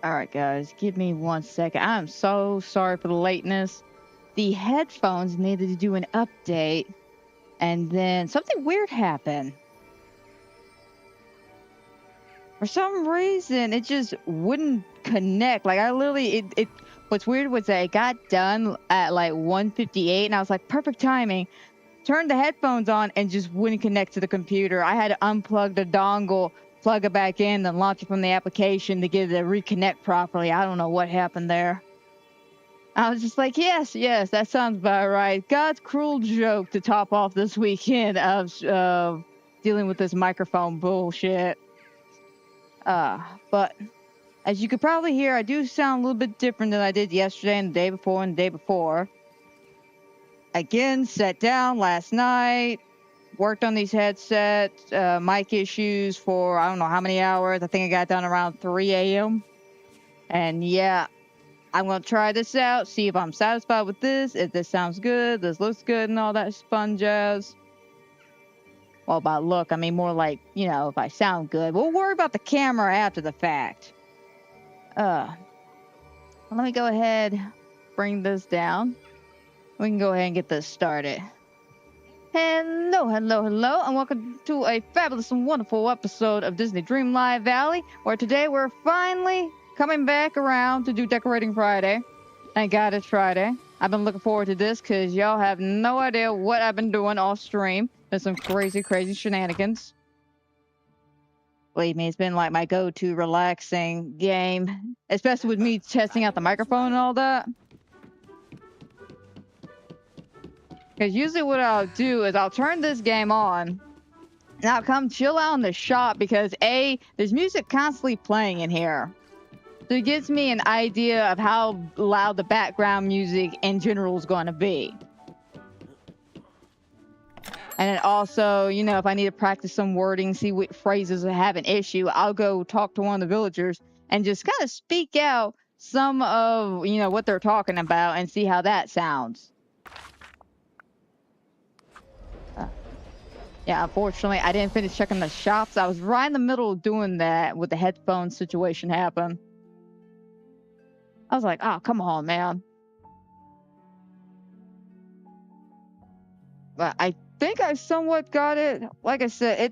All right, guys, give me 1 second. I'm so sorry for the lateness. The headphones needed to do an update, and then something weird happened. For some reason, it just wouldn't connect. Like, I literally, what's weird was that it got done at like 1:58, and I was like, perfect timing. Turned the headphones on and just wouldn't connect to the computer. I had to unplug the dongle, plug it back in, then launch it from the application to get it to reconnect properly. I don't know what happened there. I was just like, yes, that sounds about right. God's cruel joke to top off this weekend of dealing with this microphone bullshit. But as you could probably hear, I do sound a little bit different than I did yesterday and the day before and the day before. Again, sat down last night, worked on these headsets, mic issues for I don't know how many hours. I think I got done around 3 a.m. And yeah, I'm going to try this out, see if I'm satisfied with this, if this sounds good, this looks good, and all that fun jazz. Well, by look, I mean more like, if I sound good. We'll worry about the camera after the fact. Let me go ahead, bring this down. We can go ahead and get this started. Hello, and welcome to a fabulous and wonderful episode of Disney Dreamlight Valley, where today we're finally coming back around to do Decorating Friday. Thank God it's Friday. I've been looking forward to this because y'all have no idea what I've been doing off stream. There's some crazy shenanigans. Believe me, it's been like my go-to relaxing game, especially with me testing out the microphone and all that. Because usually what I'll do is I'll turn this game on, and I'll come chill out in the shop because there's music constantly playing in here. So it gives me an idea of how loud the background music in general is going to be. And then also, if I need to practice some wording, see what phrases have an issue, I'll go talk to one of the villagers and just kind of speak out some of, what they're talking about and see how that sounds. Yeah, unfortunately, I didn't finish checking the shops. I was right in the middle of doing that when the headphone situation happened. I was like, oh, come on, man. But I think I somewhat got it. Like I said,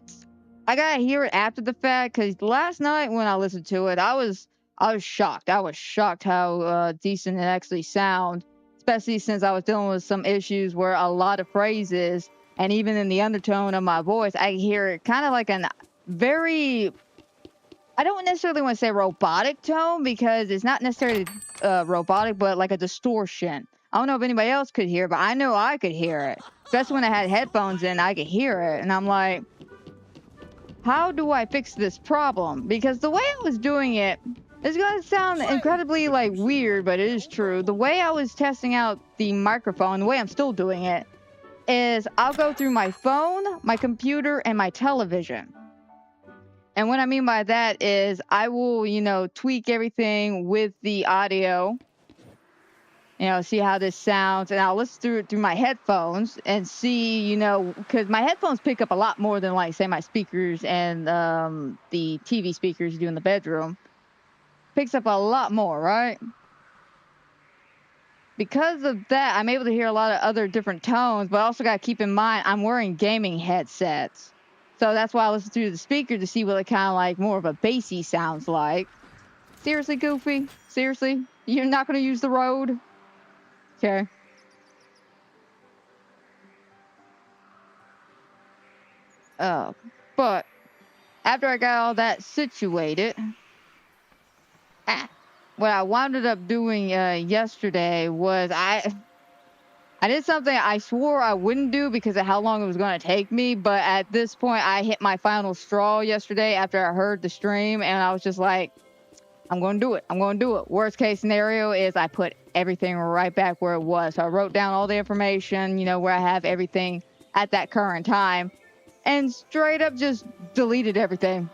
I gotta hear it after the fact, because last night when I listened to it, I was shocked. I was shocked how decent it actually sound, especially since I was dealing with some issues where a lot of phrases, and even in the undertone of my voice, I hear it kind of like an very, I don't necessarily want to say robotic tone, because it's not necessarily robotic, but like a distortion. I don't know if anybody else could hear, but I know I could hear it. Especially when I had headphones in, I could hear it. And I'm like, how do I fix this problem? Because the way I was doing it, it's going to sound incredibly weird, but it is true. The way I was testing out the microphone, the way I'm still doing it, is I'll go through my phone, my computer, and my television. And what I mean by that is I will, tweak everything with the audio, see how this sounds, and I'll listen through my headphones and see, because my headphones pick up a lot more than say my speakers and the TV speakers you do in the bedroom. Picks up a lot more, right? Because of that, I'm able to hear a lot of other different tones, but I also got to keep in mind I'm wearing gaming headsets. So that's why I listen through the speaker to see what it kind of more of a bassy sounds like. Seriously, Goofy? Seriously? You're not going to use the road? Okay. But after I got all that situated, what I wound up doing yesterday was I did something I swore I wouldn't do because of how long it was going to take me. But at this point, I hit my final straw yesterday after I heard the stream, and I was just like, I'm going to do it. I'm going to do it. Worst case scenario is I put everything right back where it was. So I wrote down all the information, where I have everything at that current time, and straight up just deleted everything.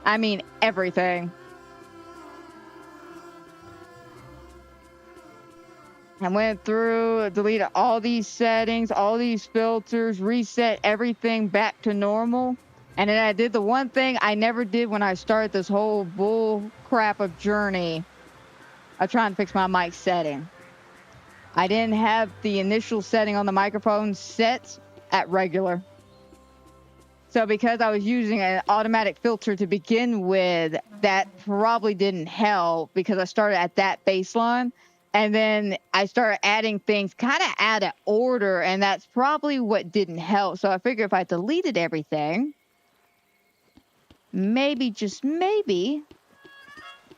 I mean, everything. I went through, deleted all these settings, all these filters, reset everything back to normal. And then I did the one thing I never did when I started this whole bull crap of journey of trying to fix my mic setting. I didn't have the initial setting on the microphone set at regular. So because I was using an automatic filter to begin with, that probably didn't help because I started at that baseline. And then I started adding things kind of out of order, and that's probably what didn't help. So I figured if I deleted everything, maybe, just maybe,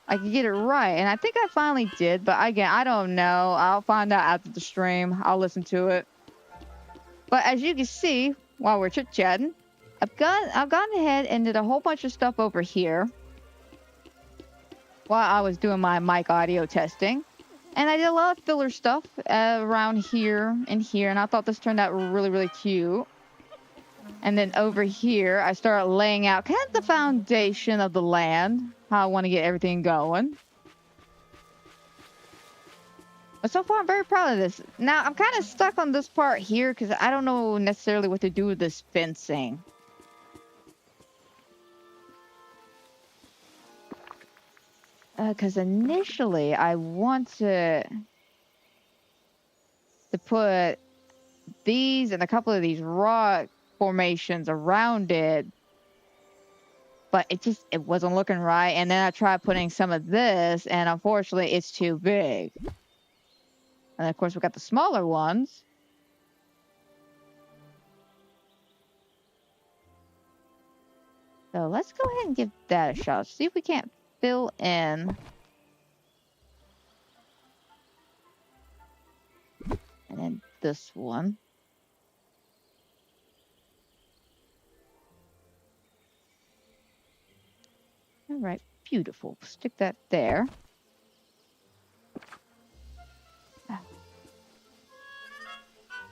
I could get it right. And I think I finally did, but again, I don't know. I'll find out after the stream. I'll listen to it. But as you can see, while we're chit-chatting, I've gone ahead and did a whole bunch of stuff over here while I was doing my mic audio testing. And I did a lot of filler stuff around here and here, and I thought this turned out really, really cute. And then over here, I started laying out kind of the foundation of the land, how I want to get everything going. But so far, I'm very proud of this. Now, I'm kind of stuck on this part here because I don't know necessarily what to do with this fencing. Because initially, I wanted to put these and a couple of these rock formations around it, but it wasn't looking right. And then I tried putting some of this, and unfortunately, it's too big. And of course, we got the smaller ones. So let's go ahead and give that a shot. See if we can't fill in. And then this one. All right, beautiful. Stick that there.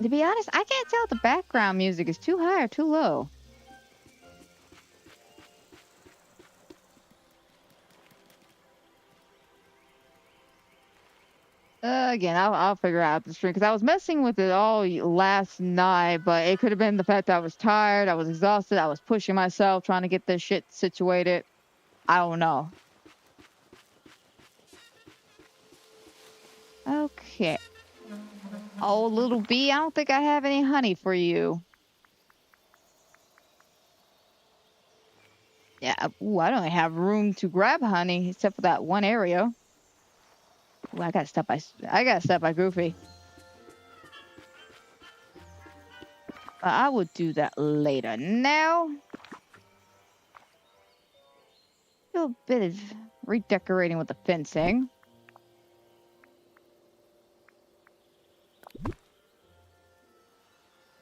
To be honest, I can't tell if the background music is too high or too low. Again, I'll figure out the stream because I was messing with it all last night, but it could have been the fact that I was tired, I was exhausted, I was pushing myself trying to get this shit situated. I don't know. Okay. Oh, little bee, I don't think I have any honey for you. Yeah, ooh, I don't have room to grab honey except for that one area. Ooh, I gotta step by Goofy. I will do that later. Now, do a bit of redecorating with the fencing.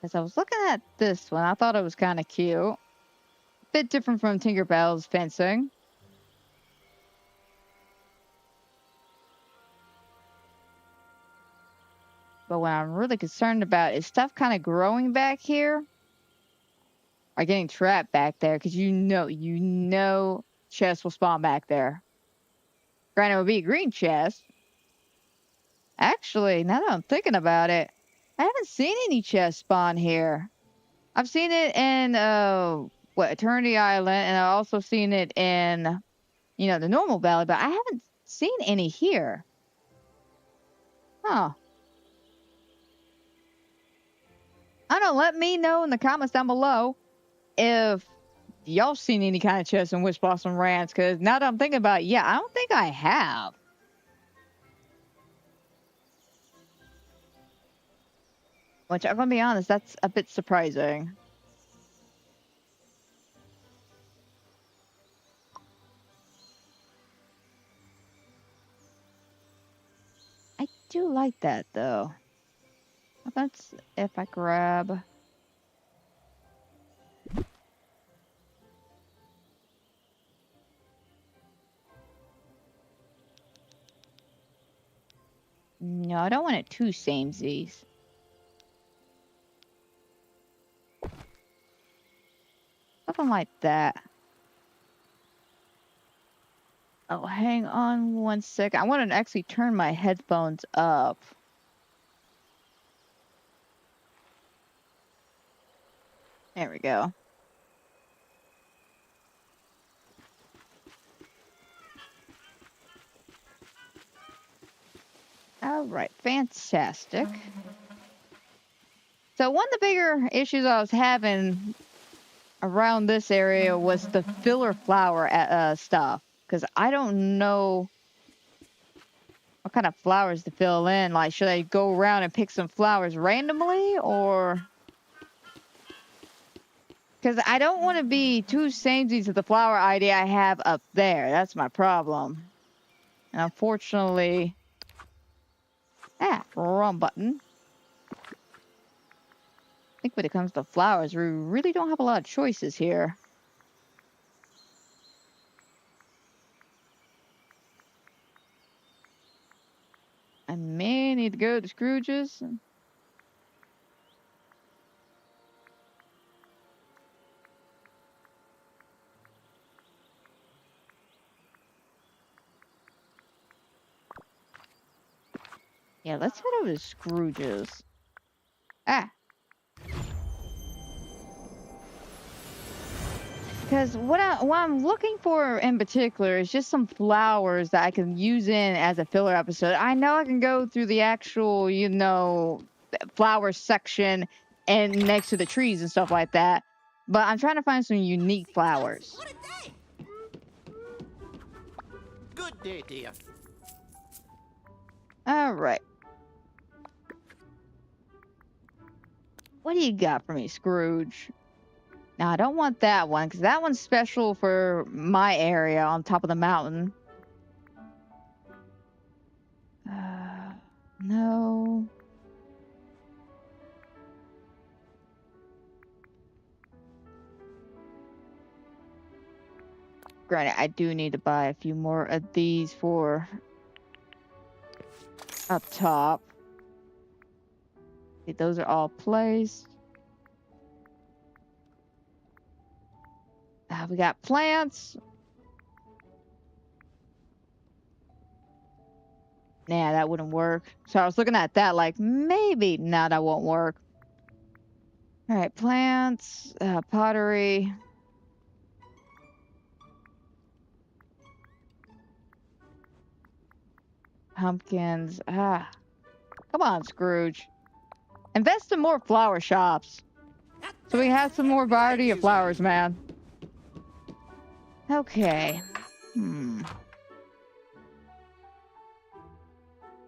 As I was looking at this one, I thought it was kind of cute. Bit different from Tinkerbell's fencing. But what I'm really concerned about is stuff kind of growing back here. Or getting trapped back there. Because you know chests will spawn back there. Granted, it would be a green chest. Actually, now that I'm thinking about it, I haven't seen any chests spawn here. I've seen it in, Eternity Island. And I've also seen it in, the normal valley. But I haven't seen any here. Huh. I don't know, let me know in the comments down below if y'all seen any kind of chests in Wishblossom Ranch, because now that I'm thinking about it, yeah, I don't think I have. Which, I'm gonna be honest, that's a bit surprising. I do like that, though. That's if I grab... No, I don't want it too samesies. Something like that. Oh, hang on one second. I want to actually turn my headphones up. There we go. Alright, fantastic. So one of the bigger issues I was having around this area was the filler flower stuff. Because I don't know what kind of flowers to fill in. Like, should I go around and pick some flowers randomly, or... Because I don't want to be too samey to the flower idea I have up there. That's my problem. And unfortunately... wrong button. I think when it comes to flowers, we really don't have a lot of choices here. I may need to go to Scrooge's. Yeah, let's head over to Scrooge's. Because what I'm looking for in particular is just some flowers that I can use in as a filler episode. I know I can go through the actual, flower section and next to the trees and stuff like that. But I'm trying to find some unique flowers. What a day! Good day, dear. All right. What do you got for me, Scrooge? Now, I don't want that one, because that one's special for my area on top of the mountain. No. Granted, I do need to buy a few more of these for up top. Okay, those are all placed. We got plants. Nah, that wouldn't work. So I was looking at that like, maybe. Nah, that won't work. Alright, plants, pottery. Pumpkins. Come on, Scrooge. Invest in more flower shops. So we have some more variety of flowers, man. Okay.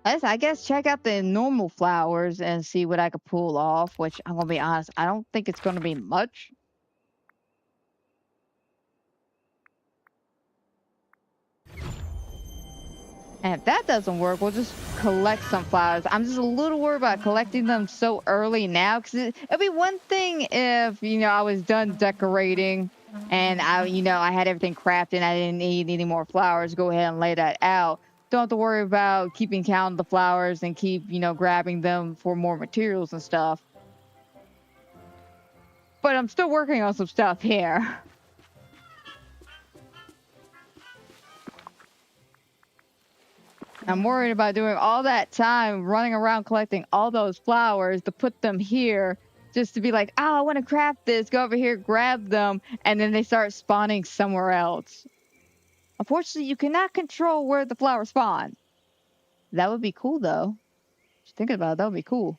I guess check out the normal flowers and see what I could pull off, which I'm going to be honest, I don't think it's going to be much. And if that doesn't work, we'll just collect some flowers. I'm just a little worried about collecting them so early now, because it'd be one thing if, I was done decorating and I had everything crafted and I didn't need any more flowers. Go ahead and lay that out. Don't have to worry about keeping count of the flowers and keep, grabbing them for more materials and stuff. But I'm still working on some stuff here. I'm worried about doing all that time running around collecting all those flowers to put them here just to be like, oh, I want to craft this, go over here, grab them, and then they start spawning somewhere else. Unfortunately, you cannot control where the flowers spawn. That would be cool, though. Just thinking about it, that would be cool.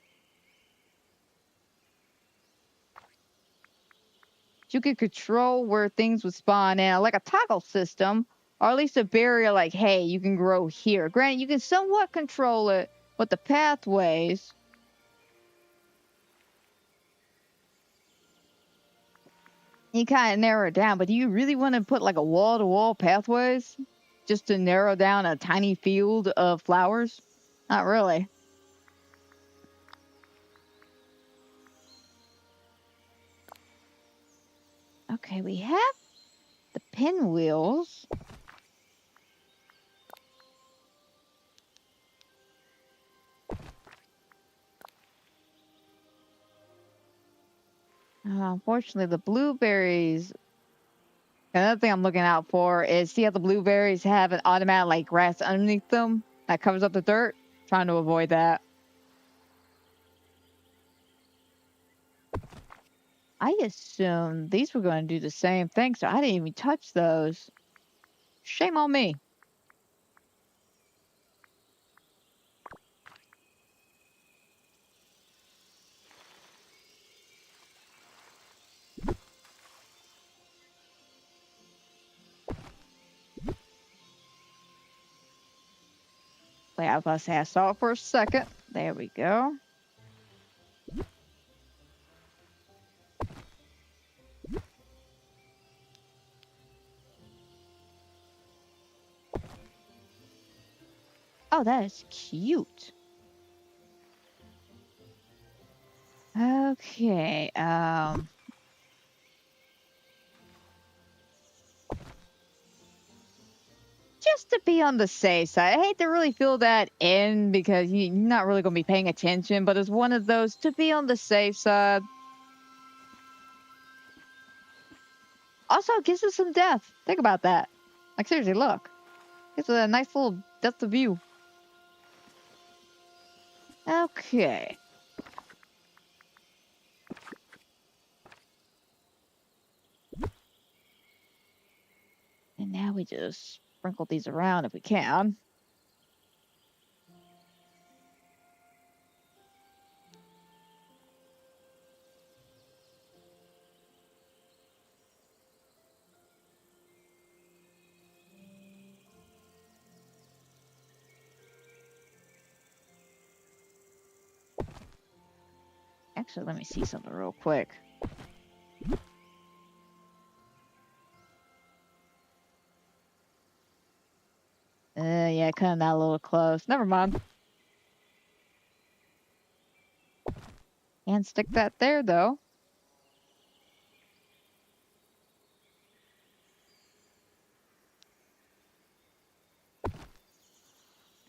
You could control where things would spawn in, like a toggle system, or at least a barrier like, hey, you can grow here. Granted, you can somewhat control it with the pathways. You kind of narrow it down, but do you really want to put like a wall-to-wall pathways just to narrow down a tiny field of flowers? Not really. Okay, we have the pinwheels. Unfortunately, the blueberries. Another thing I'm looking out for is, see how the blueberries have an automatic like grass underneath them that covers up the dirt? Trying to avoid that. I assumed these were going to do the same thing, so I didn't even touch those. Shame on me. Wait, I was about to say I saw it for a second. There we go. Oh, that is cute. Okay, just to be on the safe side, I hate to really fill that in because you're not really going to be paying attention, but it's one of those to be on the safe side. Also, it gives us some depth. Think about that. Like, seriously, look. It's a nice little depth of view. Okay. And now we just sprinkle these around if we can. Actually, let me see something real quick. Yeah, cutting that a little close. Never mind. And stick that there, though.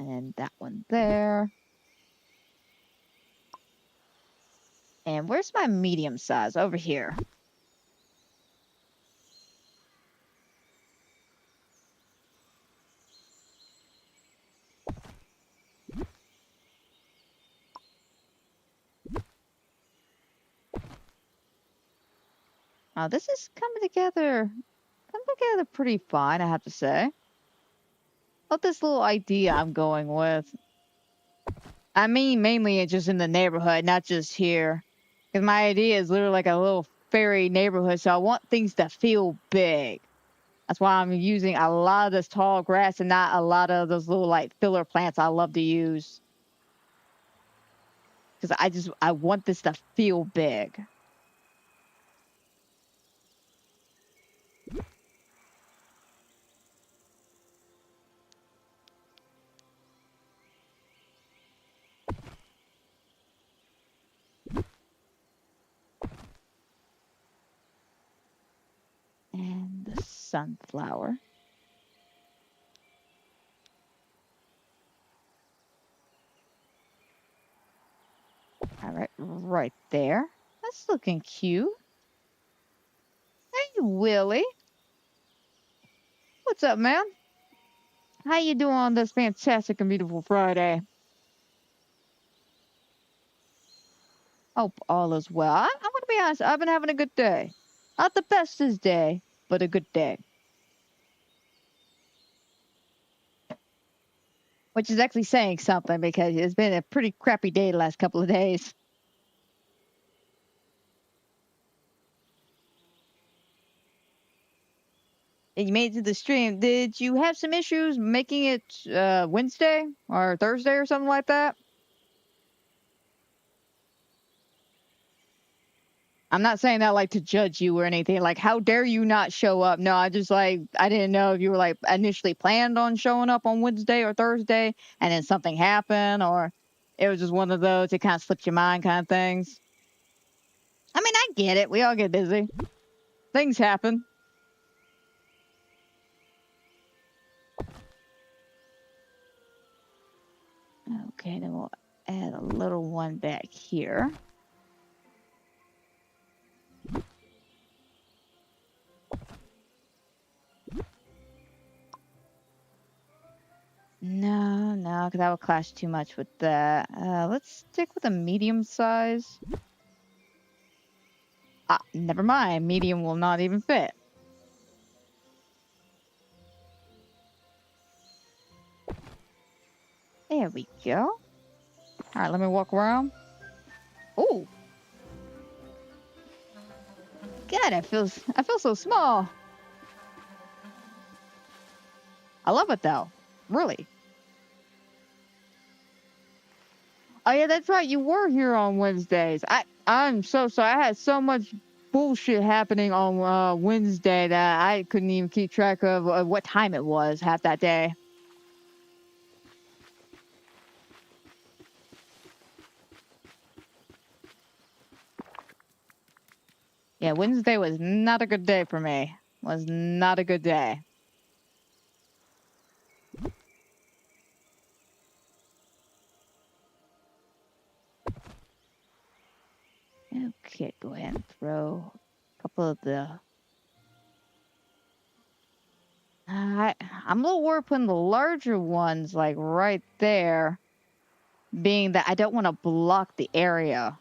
And that one there. And where's my medium size? Over here. Oh, this is coming together pretty fine, I have to say. Love this little idea I'm going with. I mean, mainly it's just in the neighborhood, not just here. Because my idea is literally like a little fairy neighborhood, so I want things to feel big. That's why I'm using a lot of this tall grass and not a lot of those little like filler plants I love to use. Because I want this to feel big. And the sunflower. All right, right there. That's looking cute. Hey, Willie. What's up, man? How you doing on this fantastic and beautiful Friday? Hope all is well. I'm gonna be honest. I've been having a good day. Not the bestest day, but a good day. Which is actually saying something because it's been a pretty crappy day the last couple of days. And you made it to the stream. Did you have some issues making it Wednesday or Thursday or something like that? I'm not saying that like to judge you or anything. Like, how dare you not show up? No, I just like I didn't know if you were like initially planned on showing up on Wednesday or Thursday, and then something happened, or it was just one of those it kind of slipped your mind kind of things. I mean, I get it. We all get busy. Things happen. Okay, then we'll add a little one back here. No, because that would clash too much with that. Let's stick with a medium size. Ah, never mind. Medium will not even fit. There we go. All right, let me walk around. Oh, God, I feel so small. I love it though, really. Oh yeah, that's right. You were here on Wednesdays. I'm so sorry. I had so much bullshit happening on Wednesday that I couldn't even keep track of what time it was half that day. Yeah, Wednesday was not a good day for me. Was not a good day. Okay, go ahead and throw a couple of the. I'm a little worried putting the larger ones like right there, being that I don't want to block the area.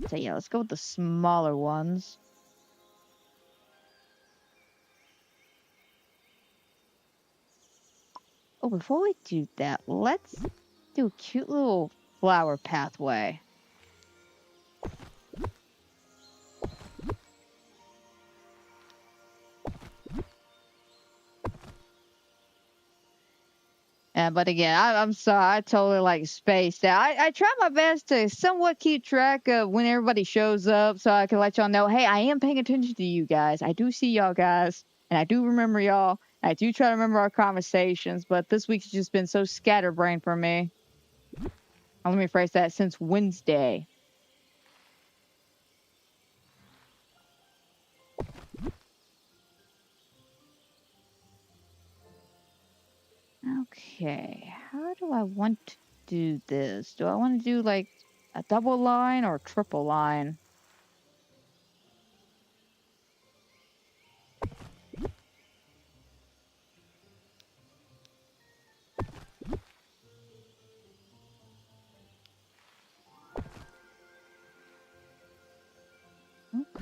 So yeah, let's go with the smaller ones. Oh, before we do that, let's do a cute little flower pathway. But again, I'm sorry, I totally like spaced out. I try my best to somewhat keep track of when everybody shows up so I can let y'all know, hey, I am paying attention to you guys. I do see y'all guys, and I do remember y'all. I do try to remember our conversations, but this week's just been so scatterbrained for me. Let me phrase that, since Wednesday. Okay, how do I want to do this? Do I want to do like a double line or a triple line?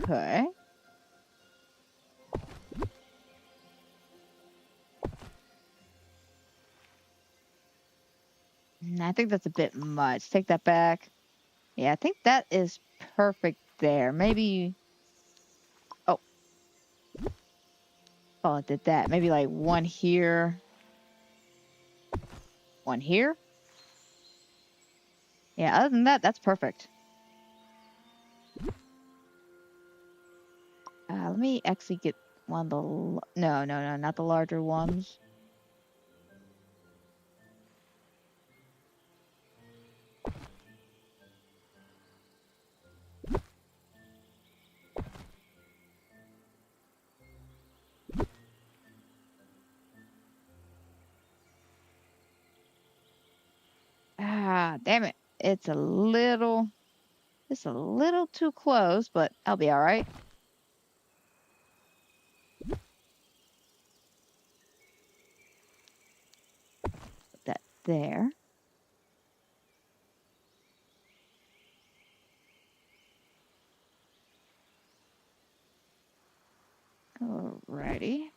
Okay. I think that's a bit much. Take that back. Yeah, I think that is perfect there. Maybe. Oh. Oh, I did that. Maybe like one here. One here. Yeah, other than that, that's perfect. Let me actually get one of the. No, not the larger ones. Damn it. It's a little too close, but I'll be all right. Put that there. Alrighty.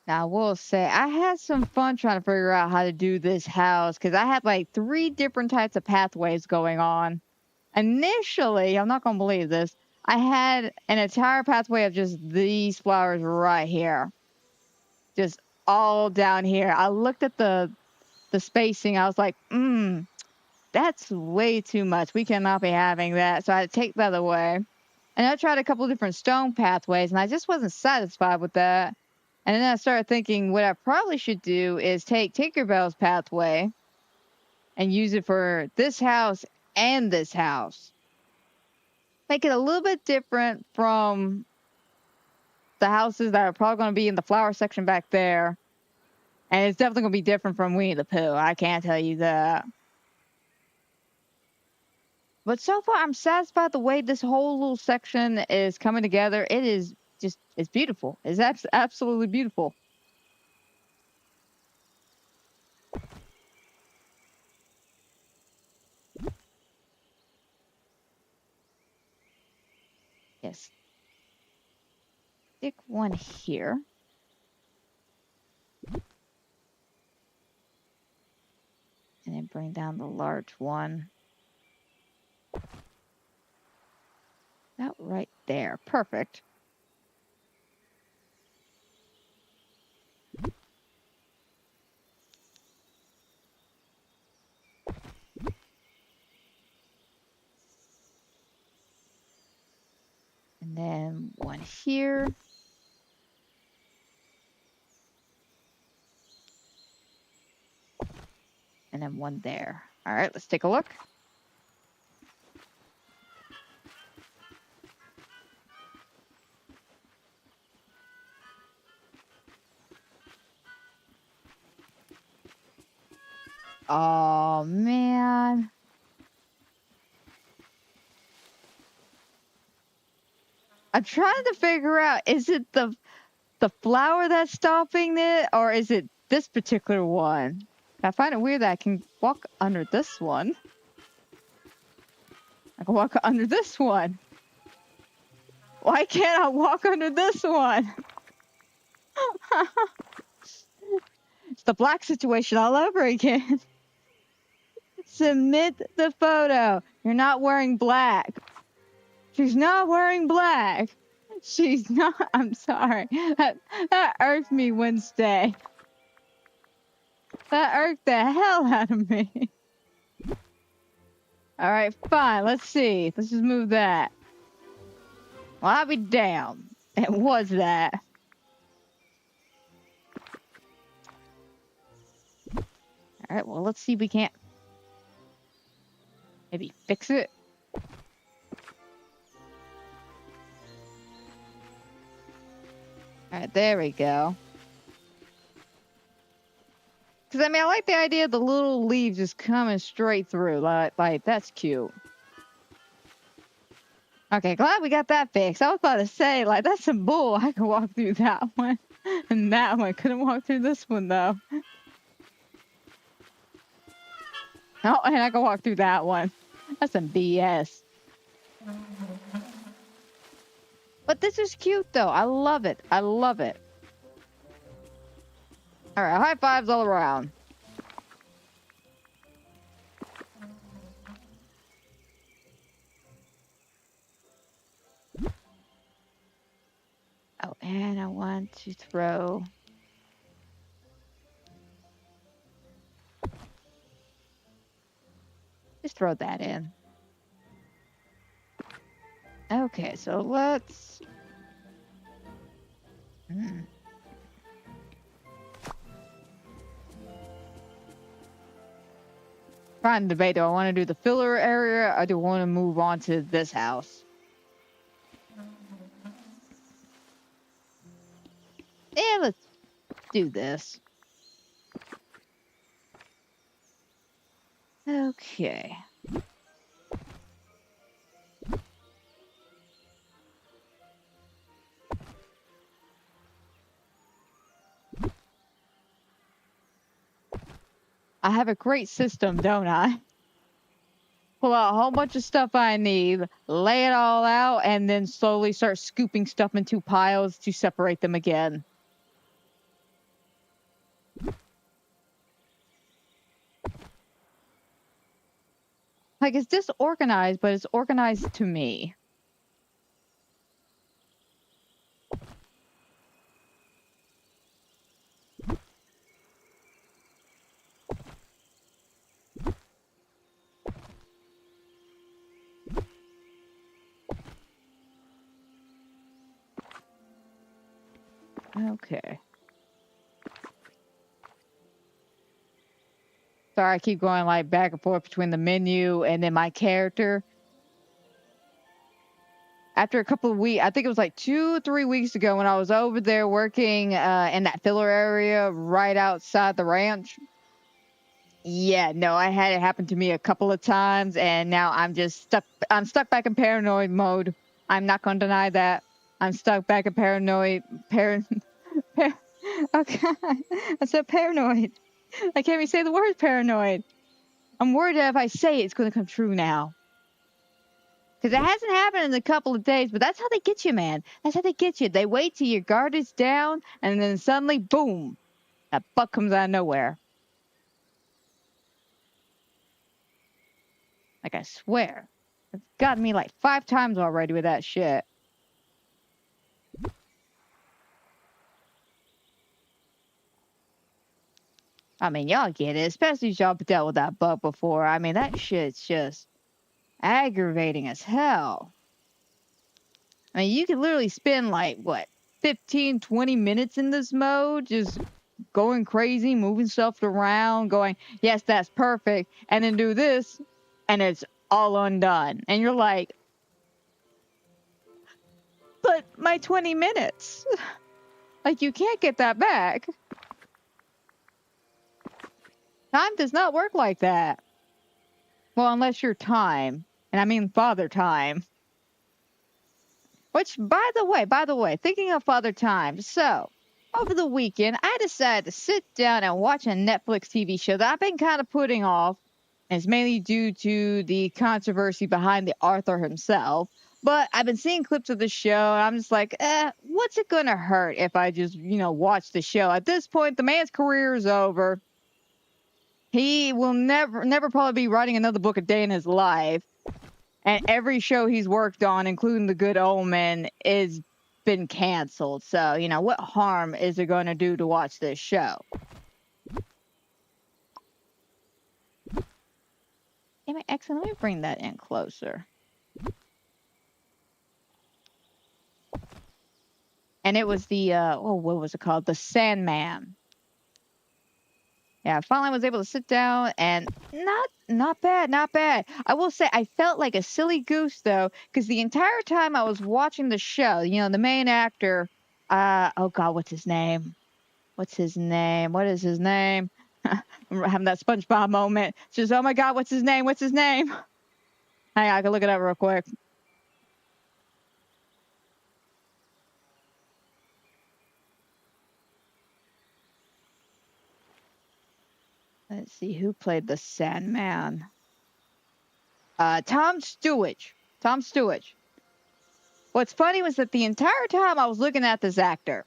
Now, I will say, I had some fun trying to figure out how to do this house because I had like 3 different types of pathways going on. Initially, I'm not going to believe this, I had an entire pathway of just these flowers right here. Just all down here. I looked at the spacing. I was like, that's way too much. We cannot be having that. So I had to take that away. And I tried a couple of different stone pathways, and I just wasn't satisfied with that. And then I started thinking what I probably should do is take Tinkerbell's pathway and use it for this house and this house. Make it a little bit different from the houses that are probably going to be in the flower section back there. And it's definitely going to be different from Winnie the Pooh. I can't tell you that. But so far, I'm satisfied the way this whole little section is coming together. It is just, it's beautiful. It's absolutely beautiful. Yes. Stick one here. And then bring down the large one. That right there. Perfect. And then one here. And then one there. All right, let's take a look. Oh, man. I'm trying to figure out, is it the flower that's stopping it, or is it this particular one? I find it weird that I can walk under this one. I can walk under this one. Why can't I walk under this one? It's the black situation all over again. Submit the photo. You're not wearing black. She's not wearing black. She's not. I'm sorry. That irked me Wednesday. That irked the hell out of me. All right, fine. Let's see. Let's just move that. Well, I'll be damned. It was that. All right, well, let's see if we can't maybe fix it. All right, there we go. Because, I mean, I like the idea of the little leaves just coming straight through. Like that's cute. Okay, glad we got that fixed. I was about to say, like, that's some bull. I could walk through that one. And that one. Couldn't walk through this one, though. Oh, and I can walk through that one. That's some BS. But this is cute, though. I love it. I love it. All right, high fives all around. Oh, and I want to throw... Just throw that in. Okay, so let's... Trying to debate, do I want to do the filler area or do I want to move on to this house? Yeah, let's do this. Okay. I have a great system, don't I? Pull out a whole bunch of stuff I need, lay it all out, and then slowly start scooping stuff into piles to separate them again. Like, it's disorganized, but it's organized to me. Okay. Sorry, I keep going like back and forth between the menu and then my character. After a couple of weeks, I think it was like 2-3 weeks ago when I was over there working in that filler area right outside the ranch. Yeah, no, I had it happen to me a couple of times, and now I'm just stuck. I'm stuck back in paranoid mode. I'm not going to deny that. I'm stuck back in paranoid. Okay, I said paranoid. I can't even say the word paranoid. I'm worried that if I say it, it's going to come true now. Because it hasn't happened in a couple of days, but that's how they get you, man. That's how they get you. They wait till your guard is down, and then suddenly, boom, that buck comes out of nowhere. Like, I swear. It's gotten me like 5 times already with that shit. I mean, y'all get it, especially if y'all dealt with that bug before. I mean, that shit's just aggravating as hell. I mean, you could literally spend like, what, 15, 20 minutes in this mode, just going crazy, moving stuff around, going, yes, that's perfect, and then do this, and it's all undone. And you're like, but my 20 minutes, like, you can't get that back. Time does not work like that. Well, unless you're time, and I mean Father Time. Which, by the way, thinking of Father Time, so, over the weekend, I decided to sit down and watch a Netflix TV show that I've been kind of putting off, and it's mainly due to the controversy behind the author himself. But I've been seeing clips of the show, and I'm just like, what's it gonna hurt if I just, watch the show? At this point, the man's career is over. He will never probably be writing another book a day in his life. And every show he's worked on, including The Good Omen, is been canceled. So, what harm is it going to do to watch this show? Damn it, excellent. Let me bring that in closer. And it was the, what was it called? The Sandman. Yeah, I finally was able to sit down and not bad. I will say I felt like a silly goose though, because the entire time I was watching the show, the main actor, oh God, what's his name? What is his name? I'm having that SpongeBob moment. Just, oh my God, what's his name? Hang on, I can look it up real quick. Let's see, who played the Sandman? Tom Stewart. What's funny was that the entire time I was looking at this actor,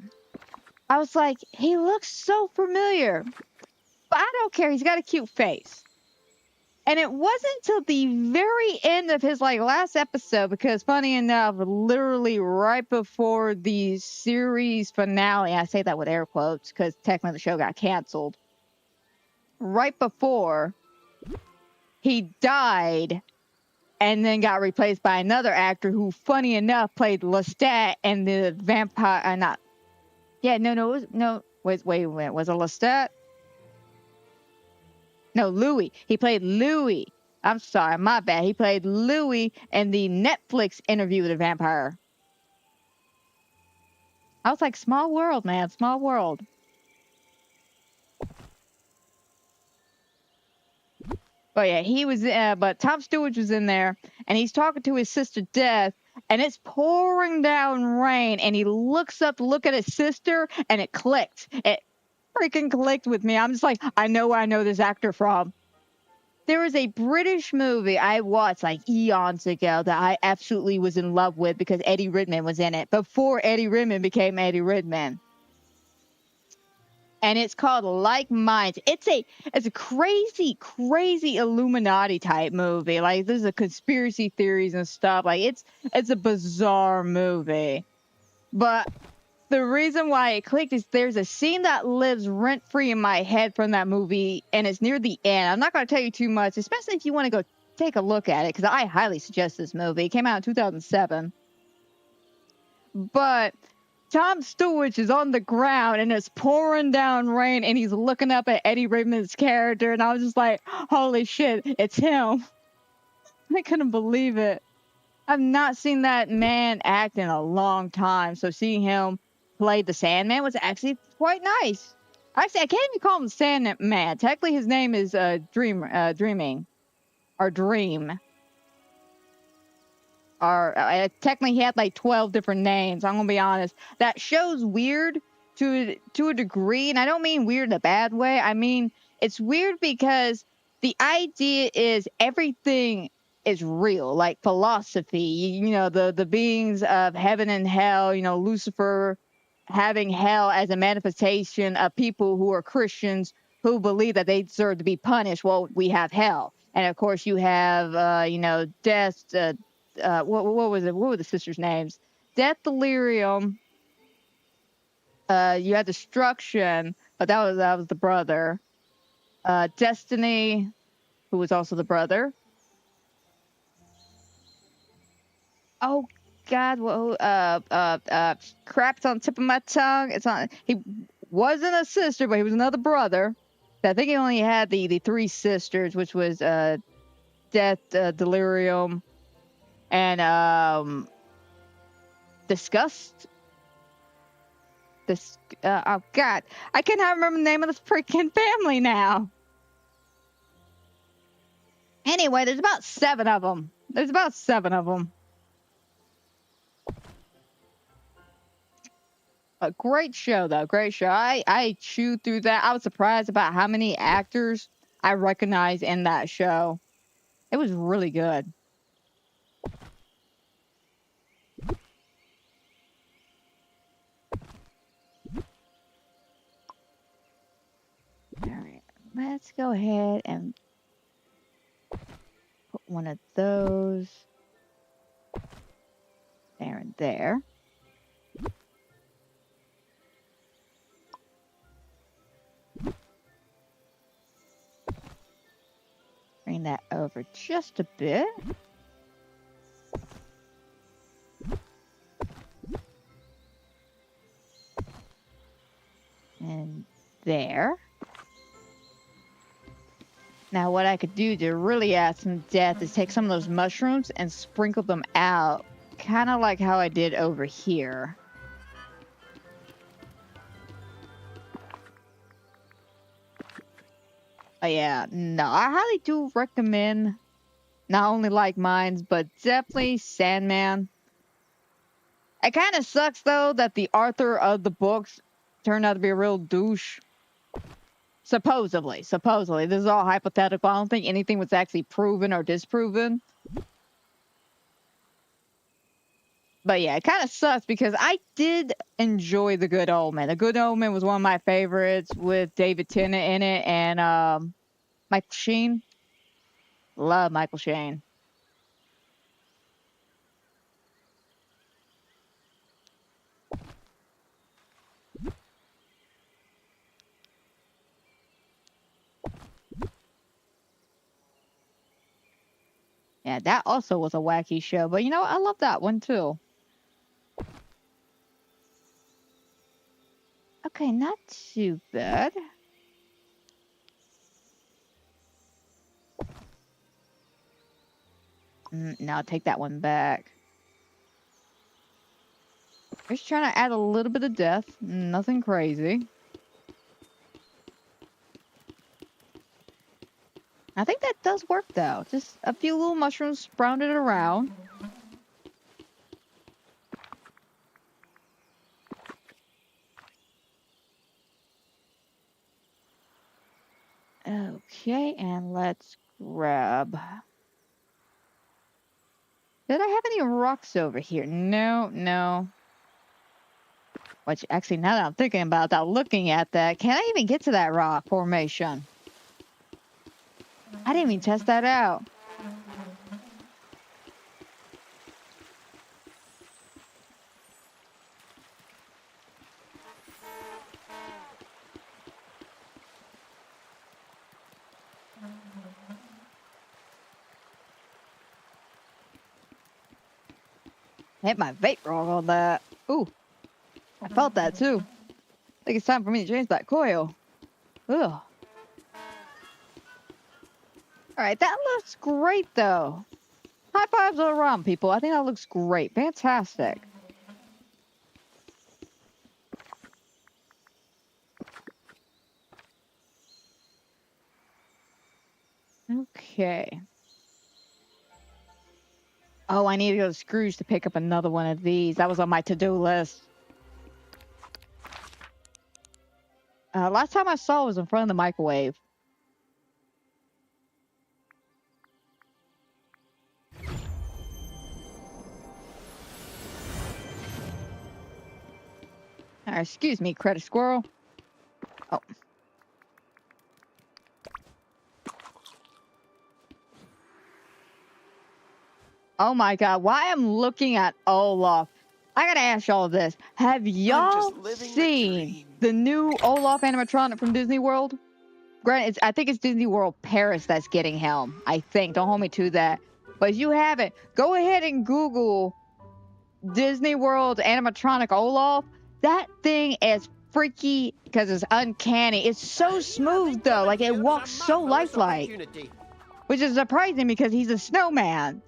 I was like, he looks so familiar. But I don't care. He's got a cute face. And it wasn't until the very end of his last episode, because funny enough, literally right before the series finale, I say that with air quotes because technically the show got canceled. Right before he died and then got replaced by another actor who, funny enough, played Lestat and the vampire. Wait, was it Lestat? No, Louis. He played Louis. I'm sorry, my bad. He played Louis in the Netflix Interview with a Vampire. I was like, small world, man, small world. But yeah, he was, but Tom Stewart was in there, and he's talking to his sister Death, and it's pouring down rain, and he looks up to look at his sister, and it clicked. It freaking clicked with me. I'm just like, I know where I know this actor from. There was a British movie I watched eons ago that I absolutely was in love with because Eddie Redmayne was in it, before Eddie Redmayne became Eddie Redmayne. And it's called Like Minds. It's a crazy Illuminati type movie. There's a conspiracy theories and stuff. It's a bizarre movie. But the reason why it clicked is there's a scene that lives rent-free in my head from that movie, and it's near the end. I'm not going to tell you too much, especially if you want to go take a look at it, because I highly suggest this movie. It came out in 2007. But Tom Stewart is on the ground and it's pouring down rain and he's looking up at Eddie Redmayne's character, and I was just like, holy shit, it's him. I couldn't believe it. I've not seen that man act in a long time, so seeing him play the Sandman was actually quite nice. Actually, I can't even call him Sandman. Technically his name is Dreaming. Or Dream. Or technically he had 12 different names. I'm gonna be honest. That show's weird to a degree, and I don't mean weird in a bad way. I mean it's weird because the idea is everything is real, like philosophy. The beings of heaven and hell. Lucifer having hell as a manifestation of people who are Christians who believe that they deserve to be punished. Well, we have hell. And of course, you have, you know, Death. What was it? What were the sisters' names? Death, Delirium. You had Destruction, but that was the brother. Destiny, who was also the brother. Oh God, crap's on the tip of my tongue. It's on. He wasn't a sister, but he was another brother. I think he only had the three sisters, which was Death, Delirium, and Disgust. This oh God, I cannot remember the name of this freaking family now. Anyway, there's about 7 of them. There's about 7 of them. A great show, though. Great show. I chewed through that. I was surprised about how many actors I recognized in that show. It was really good. All right, let's go ahead and put one of those there and there. Bring that over just a bit. And there. Now, what I could do to really add some depth is take some of those mushrooms and sprinkle them out, kind of like how I did over here. Oh, yeah, no, I highly do recommend not only like mines, but definitely Sandman. It kind of sucks, though, that the author of the books turned out to be a real douche. Supposedly. This is all hypothetical. I don't think anything was actually proven or disproven. But yeah, it kind of sucks because I did enjoy The Good Omen. The Good Omen was one of my favorites with David Tennant in it and Michael Sheen. Love Michael Sheen. Yeah, that also was a wacky show. But you know what? I love that one too. Okay, not too bad. No, I'll take that one back. Just trying to add a little bit of death. Nothing crazy. I think that does work though. Just a few little mushrooms sprouted around. Okay, and let's grab... Did I have any rocks over here? No. Which, actually, now that I'm thinking about that, looking at that, can I even get to that rock formation? I didn't even test that out. Hit my vape wrong on that. Ooh, I felt that too. I think it's time for me to change that coil. Ugh. Alright, that looks great though. High fives all around, people. I think that looks great. Fantastic. Okay. Oh, I need to go to Scrooge to pick up another one of these. That was on my to-do list. Last time I saw it was in front of the microwave. Excuse me, credit squirrel. Oh. Oh my god, why I'm looking at Olaf. I gotta ask y'all this. Have y'all seen the new Olaf animatronic from Disney World? Granted, I think it's Disney World Paris that's getting him. I think. Don't hold me to that. But if you haven't, go ahead and Google Disney World animatronic Olaf. That thing is freaky because it's uncanny. It's so smooth though. Like it walks so lifelike. Which is surprising because he's a snowman.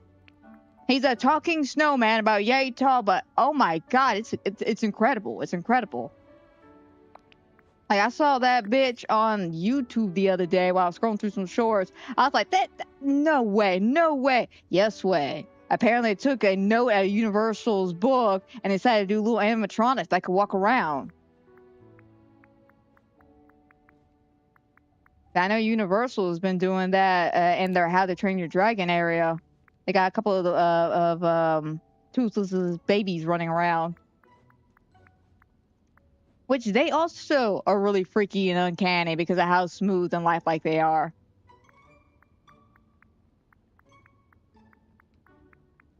He's a talking snowman about yay tall, but oh my god, it's incredible. It's incredible. Like I saw that bitch on YouTube the other day while I was scrolling through some shorts. I was like, that no way, no way. Yes way. Apparently it took a note out of Universal's book and decided to do little animatronics that could walk around. I know Universal has been doing that in their How to Train Your Dragon area. They got a couple of toothless babies running around. Which they also are really freaky and uncanny because of how smooth and lifelike they are.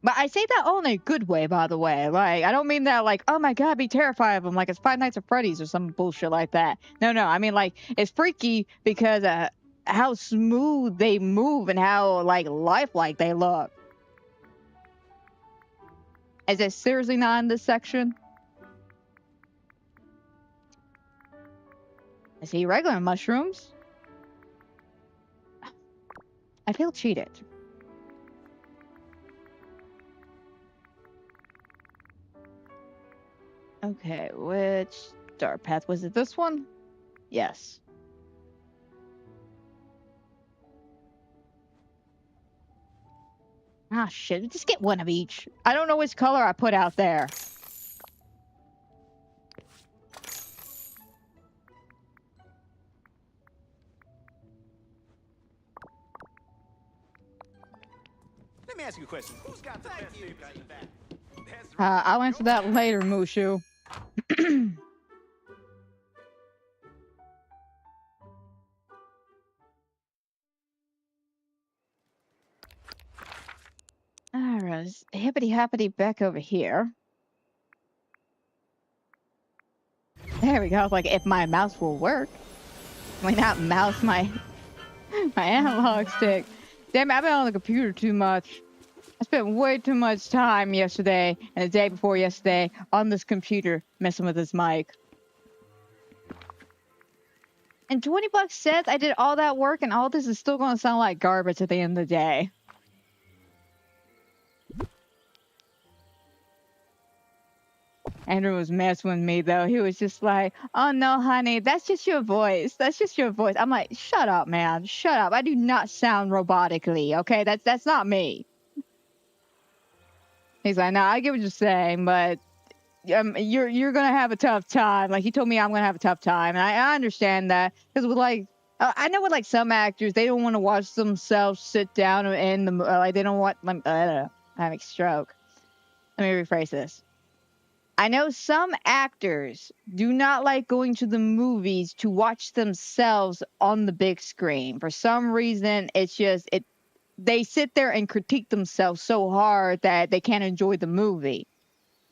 But I say that all in a good way, by the way. Like, I don't mean that like, oh my god, be terrified of them, like it's Five Nights at Freddy's or some bullshit like that. No, I mean like, it's freaky because how smooth they move and how like lifelike they look. Is it seriously not in this section? I see regular mushrooms. I feel cheated. Okay, which star path was it? This one? Yes. Ah, shit. Just get one of each. I don't know which color I put out there. Let me ask you a question. Who's got the best neighbors in the back? I'll answer that later, Mushu. Alright, hippity hoppity back over here. There we go. Like, if my mouse will work. I mean, not mouse, my analog stick. Damn it, I've been on the computer too much. I spent way too much time yesterday and the day before yesterday on this computer messing with this mic. And $20 says I did all that work and all this is still going to sound like garbage at the end of the day. Andrew was messing with me though. He was just like, oh no, honey, that's just your voice. That's just your voice. I'm like, shut up, man. Shut up. I do not sound robotically, okay? That's not me. He's like, no, I get what you're saying, but you're gonna have a tough time. Like he told me I'm gonna have a tough time, and I understand that because with like I know with like some actors they don't want to watch themselves sit down in the like they don't want I'm having a stroke. Let me rephrase this. I know some actors do not like going to the movies to watch themselves on the big screen. For some reason, it's just they sit there and critique themselves so hard that they can't enjoy the movie.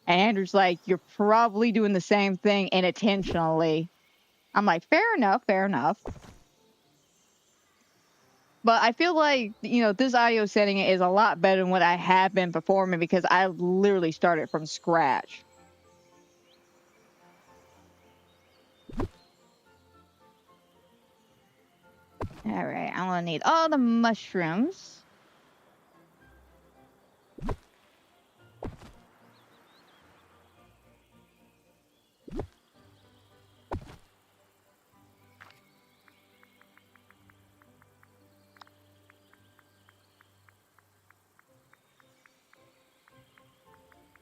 And Andrew's like, you're probably doing the same thing unintentionally. I'm like, fair enough, fair enough. But I feel like, you know, this audio setting is a lot better than what I have been performing because I literally started from scratch. All right, I'm gonna need all the mushrooms.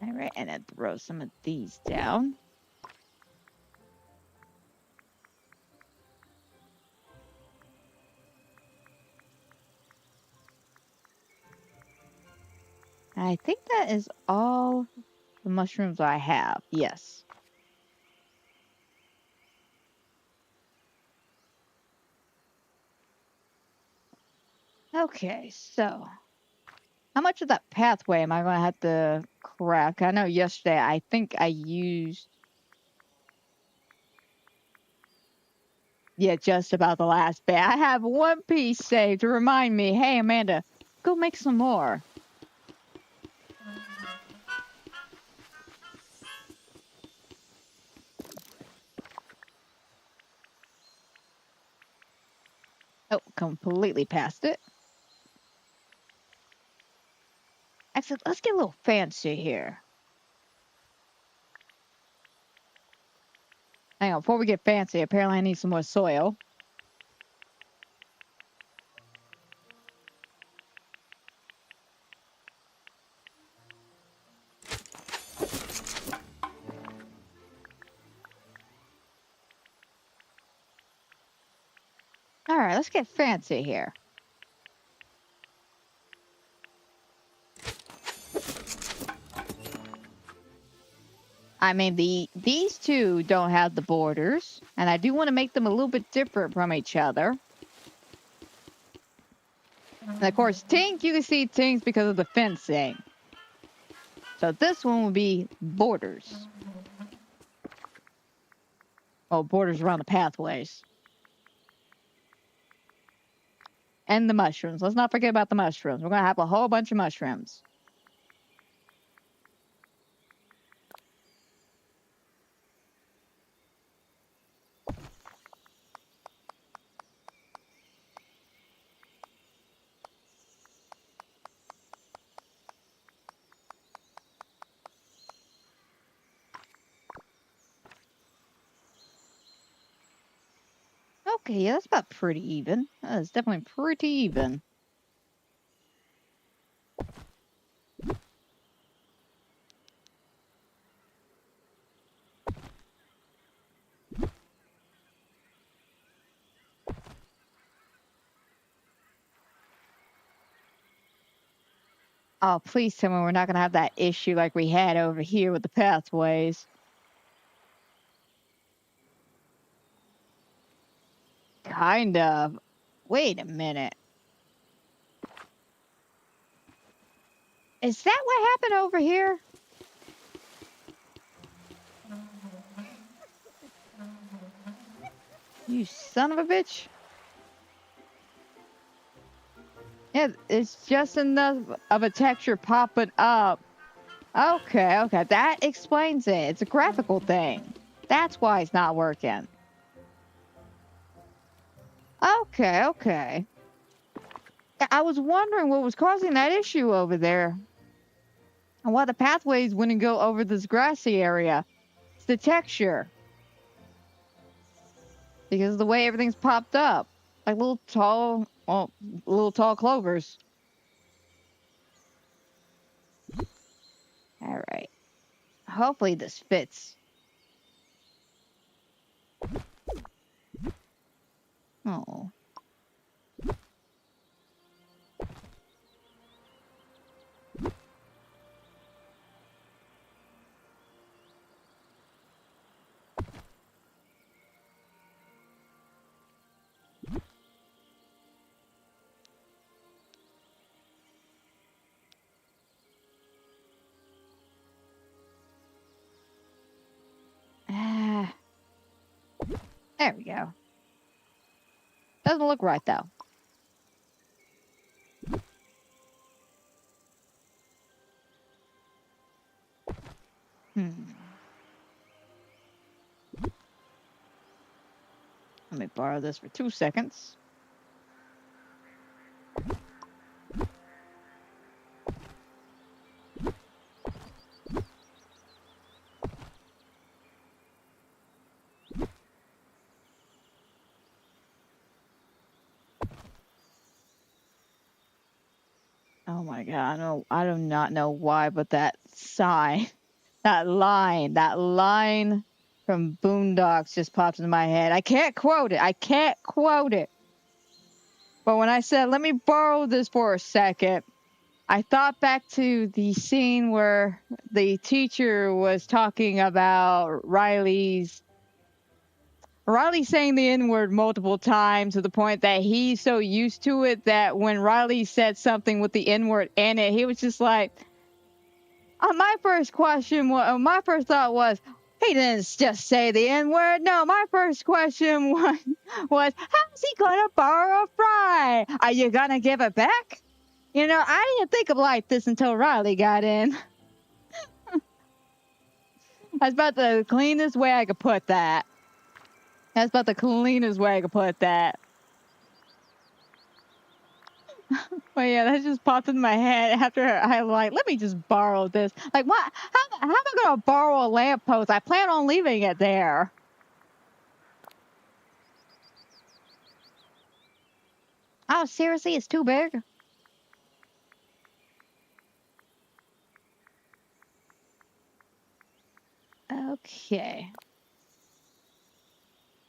All right, and then throw some of these down. I think that is all the mushrooms I have. Yes. Okay, so How much of that pathway am I going to have to crack? I know yesterday I think I used... Yeah, just about the last bit. I have one piece saved to remind me, hey, Amanda, go make some more. Oh, completely passed it. Actually, let's get a little fancy here. Hang on, before we get fancy, apparently I need some more soil. Alright, let's get fancy here. I mean, these two don't have the borders, and I do want to make them a little bit different from each other. And of course, Tink, you can see Tink's because of the fencing. So this one will be borders. Oh, borders around the pathways. And the mushrooms. Let's not forget about the mushrooms. We're going to have a whole bunch of mushrooms. Okay, yeah, that's about pretty even. That's definitely pretty even. Oh, please tell me we're not going to have that issue like we had over here with the pathways. Kind of. Wait a minute. Is that what happened over here? You son of a bitch. Yeah, it's just enough of a texture popping up. Okay, okay. That explains it. It's a graphical thing. That's why it's not working. Okay, okay. I was wondering what was causing that issue over there. And why the pathways wouldn't go over this grassy area. It's the texture. Because of the way everything's popped up. Like little tall clovers. Alright. Hopefully this fits. Oh. Ah. There we go. Doesn't look right though. Let me borrow this for 2 seconds. Oh my god, I do not know why, but that sign, that line from Boondocks just popped into my head. I can't quote it. But when I said, let me borrow this for a second, I thought back to the scene where the teacher was talking about Riley's Riley's saying the N-word multiple times to the point that he's so used to it that when Riley said something with the N-word in it, he was just like, my first thought was, he didn't just say the N-word. No, my first question was how's he gonna borrow a fry? Are you gonna give it back? You know, I didn't think of like this until Riley got in. That's about the cleanest way I could put that. That's about the cleanest way I could put that. But yeah, that just popped in my head after I like, let me just borrow this. Like, what? How am I gonna borrow a lamppost? I plan on leaving it there. Oh, seriously? It's too big? Okay.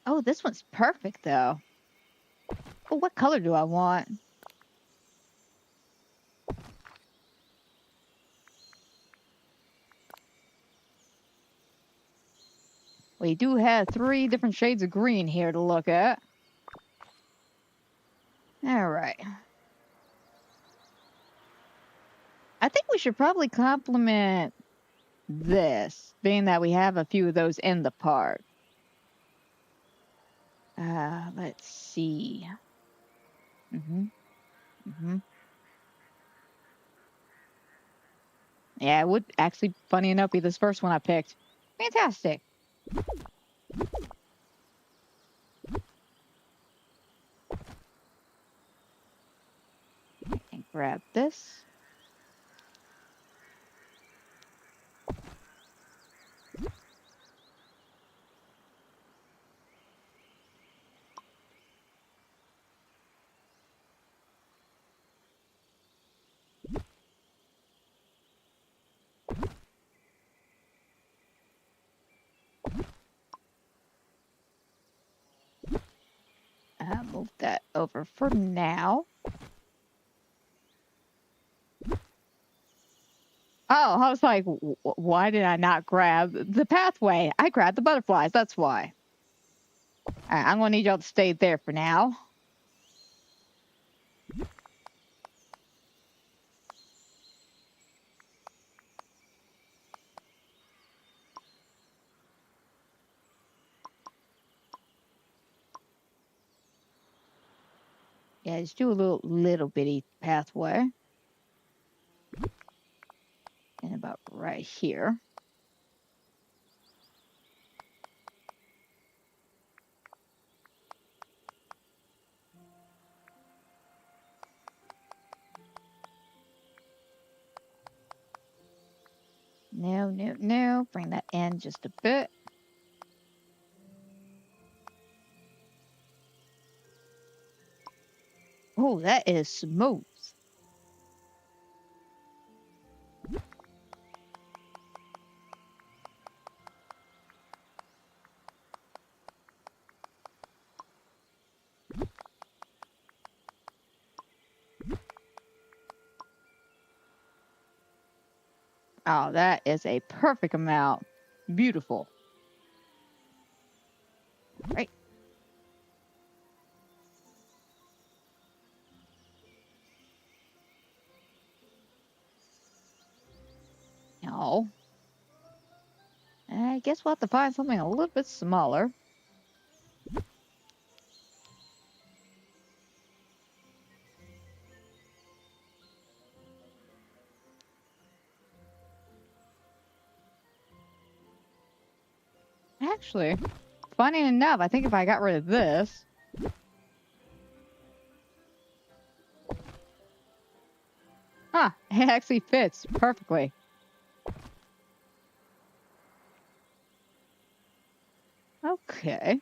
Oh, this one's perfect, though. Oh, what color do I want? We do have 3 different shades of green here to look at. All right. I think we should probably compliment this, being that we have a few of those in the park. Let's see. Yeah, it would actually, funny enough, be this first one I picked. Fantastic. And grab this. Move that over for now. Oh, I was like, why did I not grab the pathway? I grabbed the butterflies, that's why. All right, I'm going to need y'all to stay there for now. Yeah, just do a little bitty pathway. And about right here. No. Bring that in just a bit. Oh, that is smooth. Oh, that is a perfect amount. Beautiful. Right. No. I guess we'll have to find something a little bit smaller. Actually, funny enough, I think if I got rid of this... Huh, it actually fits perfectly. Okay.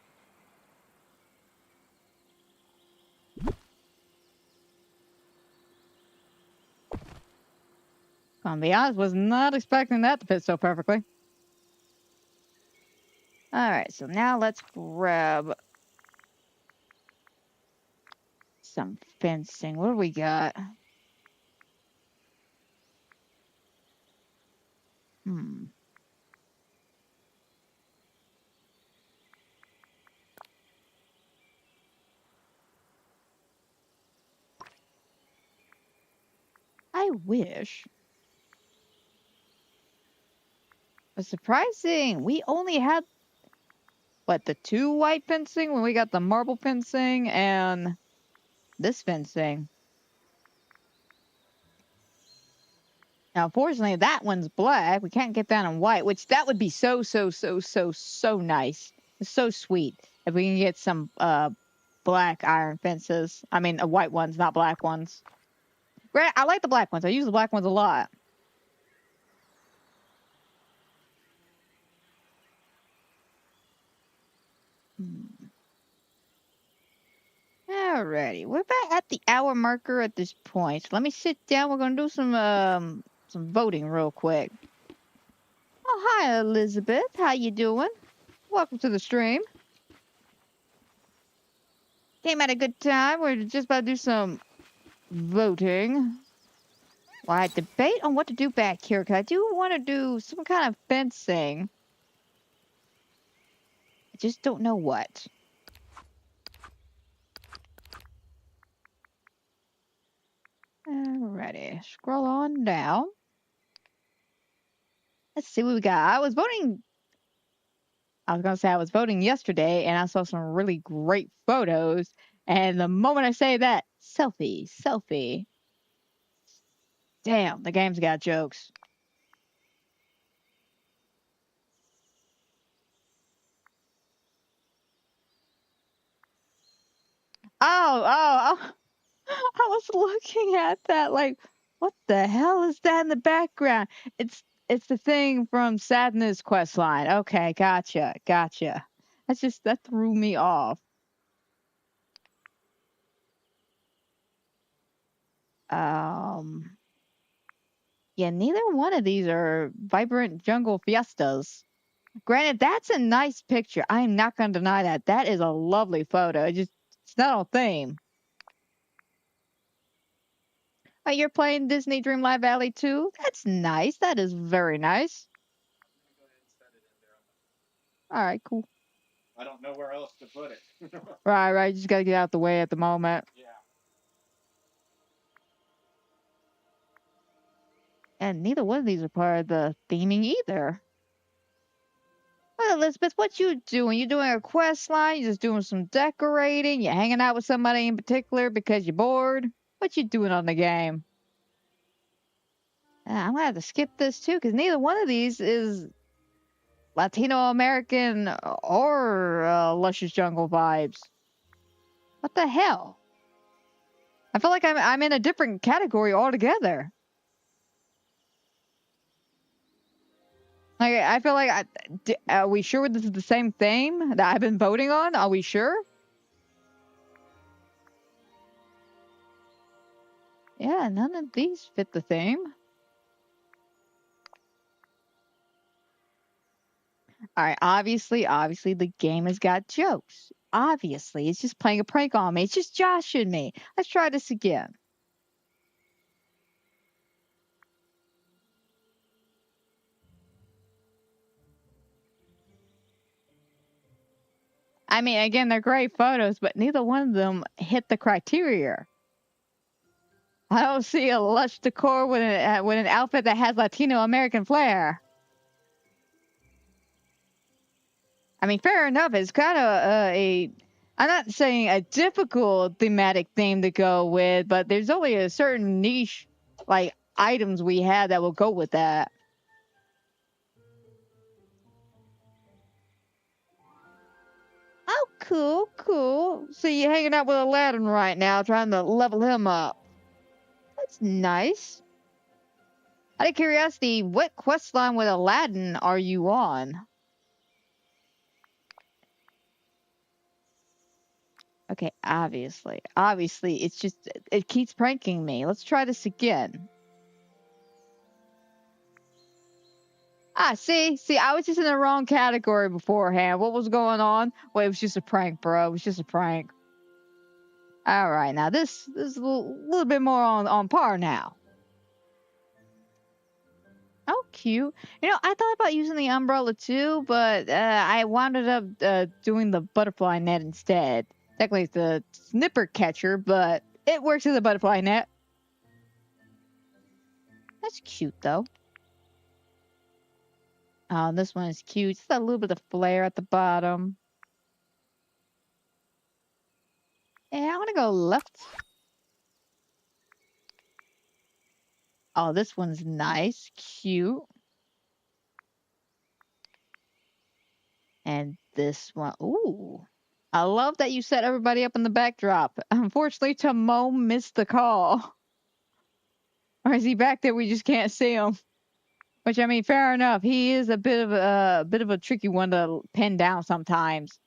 I'll be honest, was not expecting that to fit so perfectly. Alright, so now let's grab some fencing. What do we got? I wish. But surprising, we only had, what, the 2 white fencing when we got the marble fencing and this fencing. Now, unfortunately, that one's black. We can't get that on white, which that would be so nice. It's so sweet if we can get some black iron fences. I mean, white ones, not black ones. Granted, I like the black ones. I use the black ones a lot. Alrighty, we're back at the hour marker at this point. So let me sit down. We're gonna do some voting real quick. Oh, hi, Elizabeth. How you doing? Welcome to the stream. Came at a good time. We're just about to do some voting. Well, I debate on what to do back here, because I do want to do some kind of fencing. I just don't know what. Alrighty, scroll on down. Let's see what we got. I was going to say I was voting yesterday, and I saw some really great photos. And the moment I say that, selfie. Damn, the game's got jokes. Oh, I was looking at that like, what the hell is that in the background? It's the thing from Sadness questline. Okay, gotcha. That threw me off. Yeah, neither one of these are vibrant jungle fiestas. Granted, that's a nice picture. I am not going to deny that. That is a lovely photo. It's not on theme. Oh, you're playing Disney Dreamlight Valley too? That's nice. That is very nice. All right, cool. I don't know where else to put it. Right. You just gotta get out the way at the moment. Yeah. And neither one of these are part of the theming either. Well, Elizabeth, what you doing? You doing a quest line? You just doing some decorating? You hanging out with somebody in particular because you're bored? What you doing on the game? I'm gonna have to skip this too, because neither one of these is Latino American or Luscious Jungle vibes. What the hell? I feel like I'm in a different category altogether. Like, I feel like, are we sure this is the same theme that I've been voting on? Are we sure? Yeah, none of these fit the theme. Alright, obviously, the game has got jokes. Obviously, it's just playing a prank on me. It's just joshing me. Let's try this again. I mean, again, they're great photos, but neither one of them hit the criteria. I don't see a lush decor with an outfit that has Latino American flair. I mean, fair enough. It's kind of I'm not saying a difficult thematic theme to go with, but there's only a certain niche, like, items we had that will go with that. Oh, cool. So you're hanging out with Aladdin right now, trying to level him up. That's nice. Out of curiosity, what quest line with Aladdin are you on? Okay, obviously, it's just, it keeps pranking me. Let's try this again. See, I was just in the wrong category beforehand. What was going on? Well, it was just a prank, bro. It was just a prank. All right, now this is a little bit more on par now. Oh, cute. You know, I thought about using the umbrella too, but I wound up doing the butterfly net instead. Technically, it's the snipper catcher, but it works as a butterfly net. That's cute, though. Oh, this one is cute. Just a little bit of flare at the bottom. And I'm gonna go left. Oh, this one's nice. Cute. And this one. Ooh. I love that you set everybody up in the backdrop. Unfortunately, Timon missed the call. Or is he back there? We just can't see him. Which, I mean, fair enough. He is a bit of a tricky one to pin down sometimes.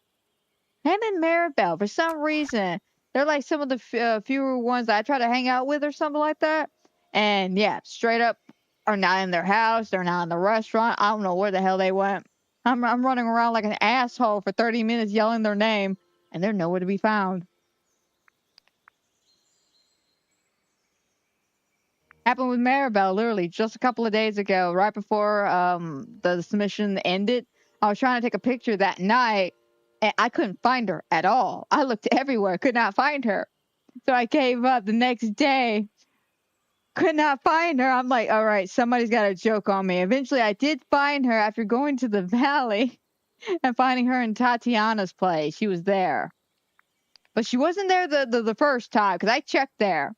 Him and Maribel, for some reason, they're like some of the fewer ones that I try to hang out with or something like that. And yeah, straight up are not in their house. They're not in the restaurant. I don't know where the hell they went. I'm running around like an asshole for 30 minutes yelling their name, and they're nowhere to be found. Happened with Maribel literally just a couple of days ago, right before the submission ended. I was trying to take a picture that night, and I couldn't find her at all. I looked everywhere, could not find her. So I gave up the next day. Could not find her. I'm like, all right, somebody's got a joke on me. Eventually, I did find her after going to the valley and finding her in Tatiana's place. She was there. But she wasn't there the first time, because I checked there.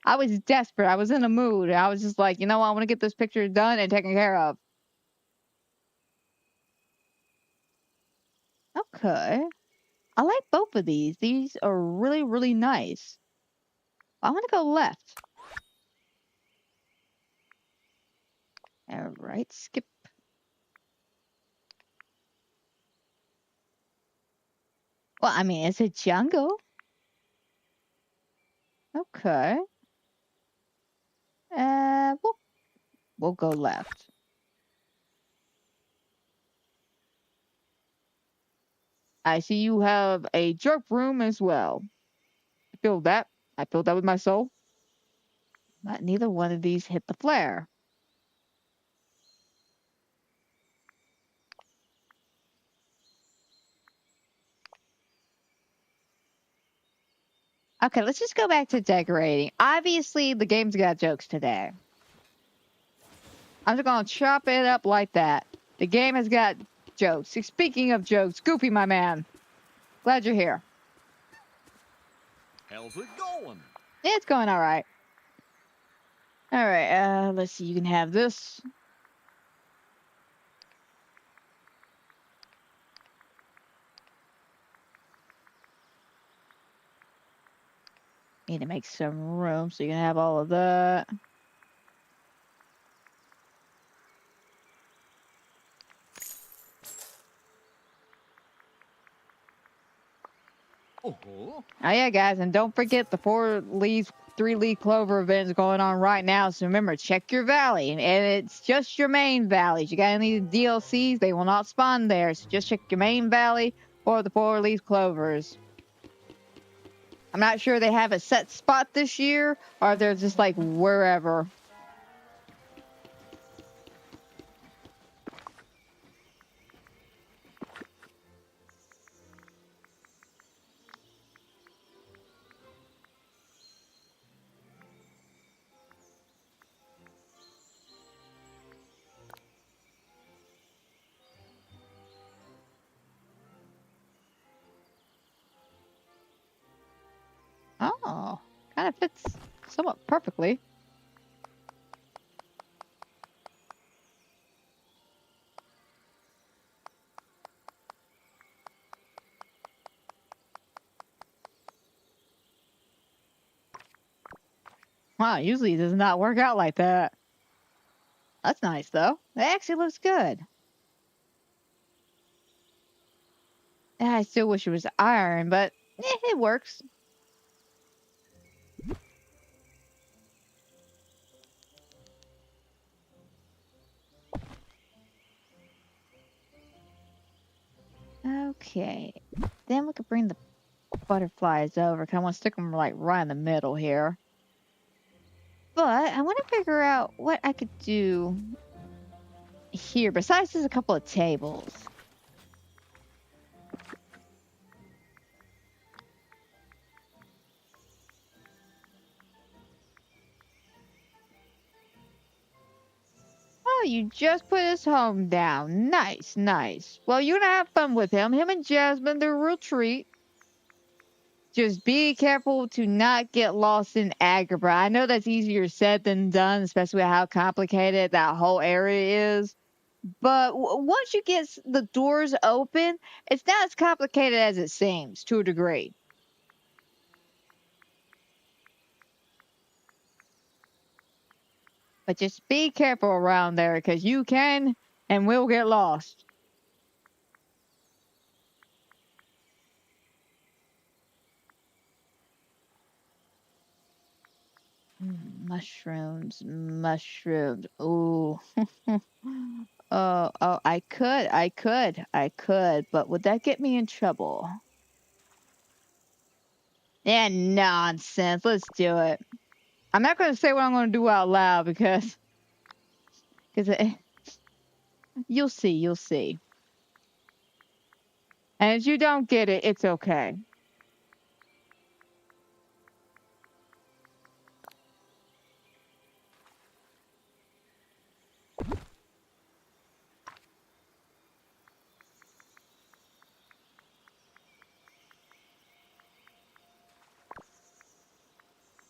I was desperate. I was in a mood. I was just like, you know what? I want to get this picture done and taken care of. Okay. I like both of these. These are really, really nice. I want to go left. All right, skip. Well, I mean, it's a jungle. Okay. We'll go left. I see you have a jerk room as well. I feel that. I feel that with my soul. But neither one of these hit the flare. Okay, let's just go back to decorating. Obviously, the game's got jokes today. I'm just gonna chop it up like that. The game has got jokes. Speaking of jokes, Goofy, my man. Glad you're here. How's it going? It's going all right. All right, let's see. You can have this. Need to make some room so you can have all of that. Oh, Yeah, guys, and don't forget the 3-leaf clover event is going on right now. So remember, check your valley, and it's just your main valleys. You got any DLCs? They will not spawn there. So just check your main valley or the 4-leaf clovers. I'm not sure they have a set spot this year, or if they're just like wherever. Oh, kind of fits somewhat perfectly. Wow, usually it does not work out like that. That's nice, though. It actually looks good. Yeah, I still wish it was iron, but it works. Okay. Then we could bring the butterflies over, because I want to stick them like right in the middle here. But I want to figure out what I could do here, besides just a couple of tables. Oh, you just put his home down. Nice, nice. Well, you're gonna have fun with him. Him and Jasmine, they're a real treat. Just be careful to not get lost in Agrabah. I know that's easier said than done, especially with how complicated that whole area is. But once you get the doors open, it's not as complicated as it seems, to a degree. But just be careful around there, because you can and will get lost. Mushrooms, mushrooms. Ooh. Oh, I could, but would that get me in trouble? Yeah, nonsense. Let's do it. I'm not going to say what I'm going to do out loud because you'll see, you'll see. And if you don't get it, it's okay.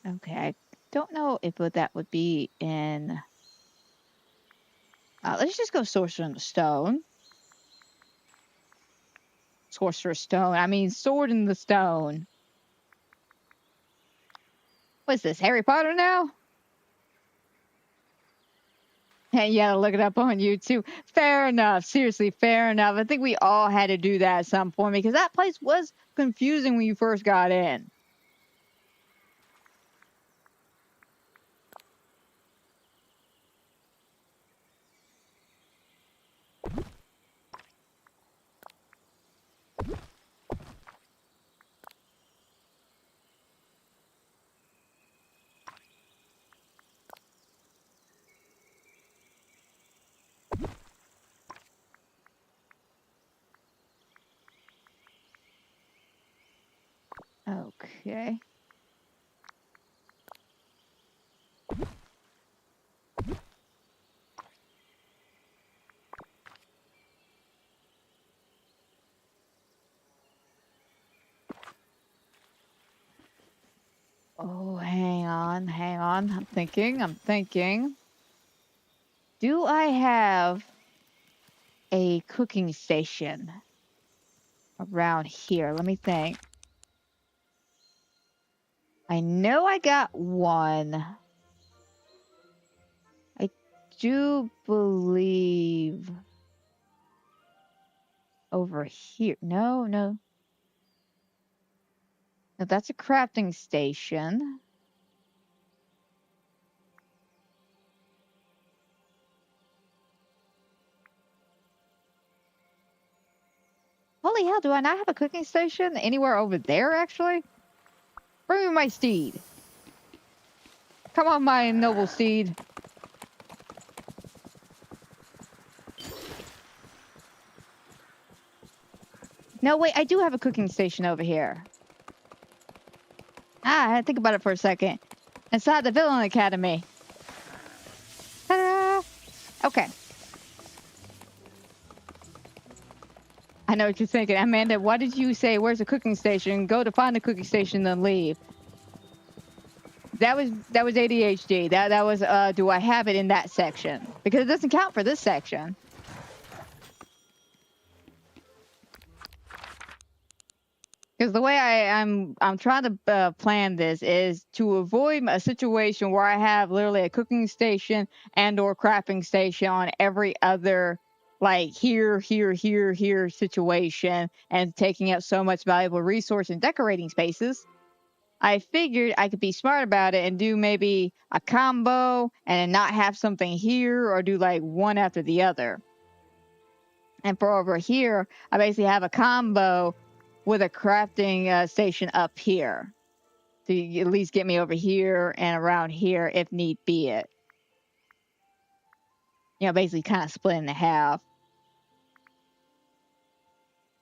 Okay, I don't know if that would be in. Let's just go Sorcerer in the Stone. Sorcerer's Stone. I mean, Sword in the Stone. What's this, Harry Potter now? And yeah, look it up on YouTube. Fair enough. Seriously, fair enough. I think we all had to do that at some point because that place was confusing when you first got in. Okay. Oh, hang on, hang on. I'm thinking. Do I have a cooking station around here? Let me think. I know I got one. I do believe over here. No, no. No, that's a crafting station. Holy hell, do I not have a cooking station anywhere over there, actually? Bring me my steed. Come on, my noble steed. No, wait, I do have a cooking station over here. I had to think about it for a second. Inside the Villain Academy. Ta-da! Okay. I know what you're thinking. Amanda, why did you say, where's the cooking station? Go to find the cooking station, then leave. That was ADHD. That was, do I have it in that section? Because it doesn't count for this section. Because the way I'm trying to plan this is to avoid a situation where I have literally a cooking station and or crafting station on every other like here situation and taking up so much valuable resource and decorating spaces. I figured I could be smart about it and do maybe a combo and not have something here or do like one after the other. And for over here, I basically have a combo with a crafting station up here to at least get me over here and around here if need be it. You know, basically kind of split in half.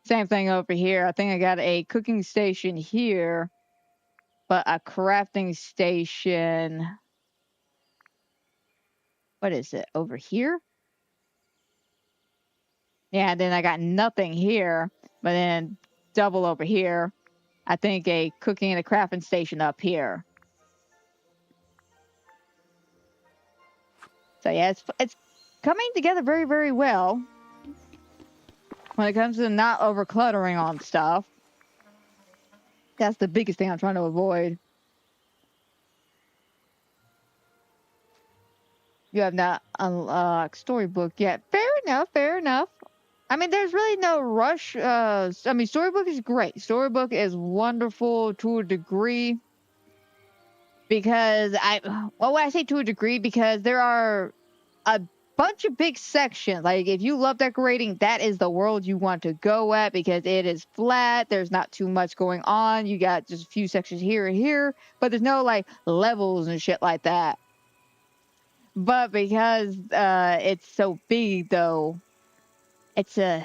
Same thing over here. I think I got a cooking station here, but a crafting station. What is it? Over here? Yeah, then I got nothing here, but then double over here. I think a cooking and a crafting station up here. So yeah, it's coming together very, very well when it comes to not over cluttering on stuff. That's the biggest thing I'm trying to avoid. You have not unlocked storybook yet. Fair enough, fair enough. I mean, there's really no rush. I mean, storybook is great. Storybook is wonderful to a degree because well, when I say to a degree, because there are a bunch of big sections. Like, if you love decorating, that is the world you want to go at because it is flat. There's not too much going on. You got just a few sections here and here, but there's no like levels and shit like that. But because it's so big, though, it's a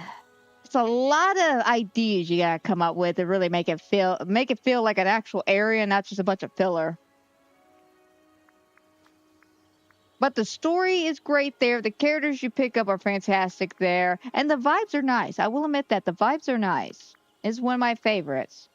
lot of ideas you gotta come up with to really make it feel like an actual area, not just a bunch of filler. But the story is great there. The characters you pick up are fantastic there, and the vibes are nice. I will admit that the vibes are nice. It's one of my favorites.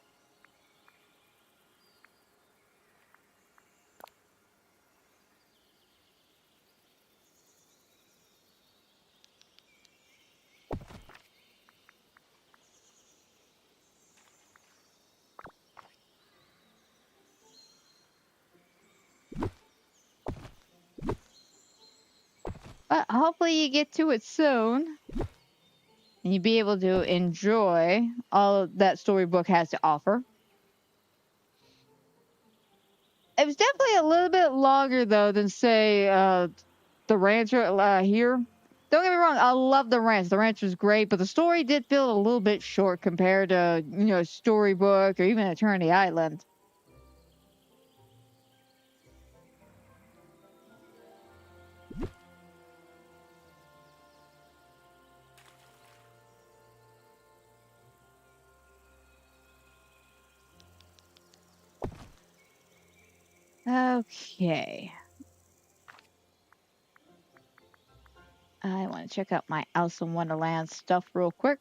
But hopefully you get to it soon, and you'll be able to enjoy all that storybook has to offer. It was definitely a little bit longer though than say the ranch here. Don't get me wrong, I love the ranch. The ranch was great, but the story did feel a little bit short compared to Storybook or even Eternity Island. Okay, I want to check out my Alice in Wonderland stuff real quick.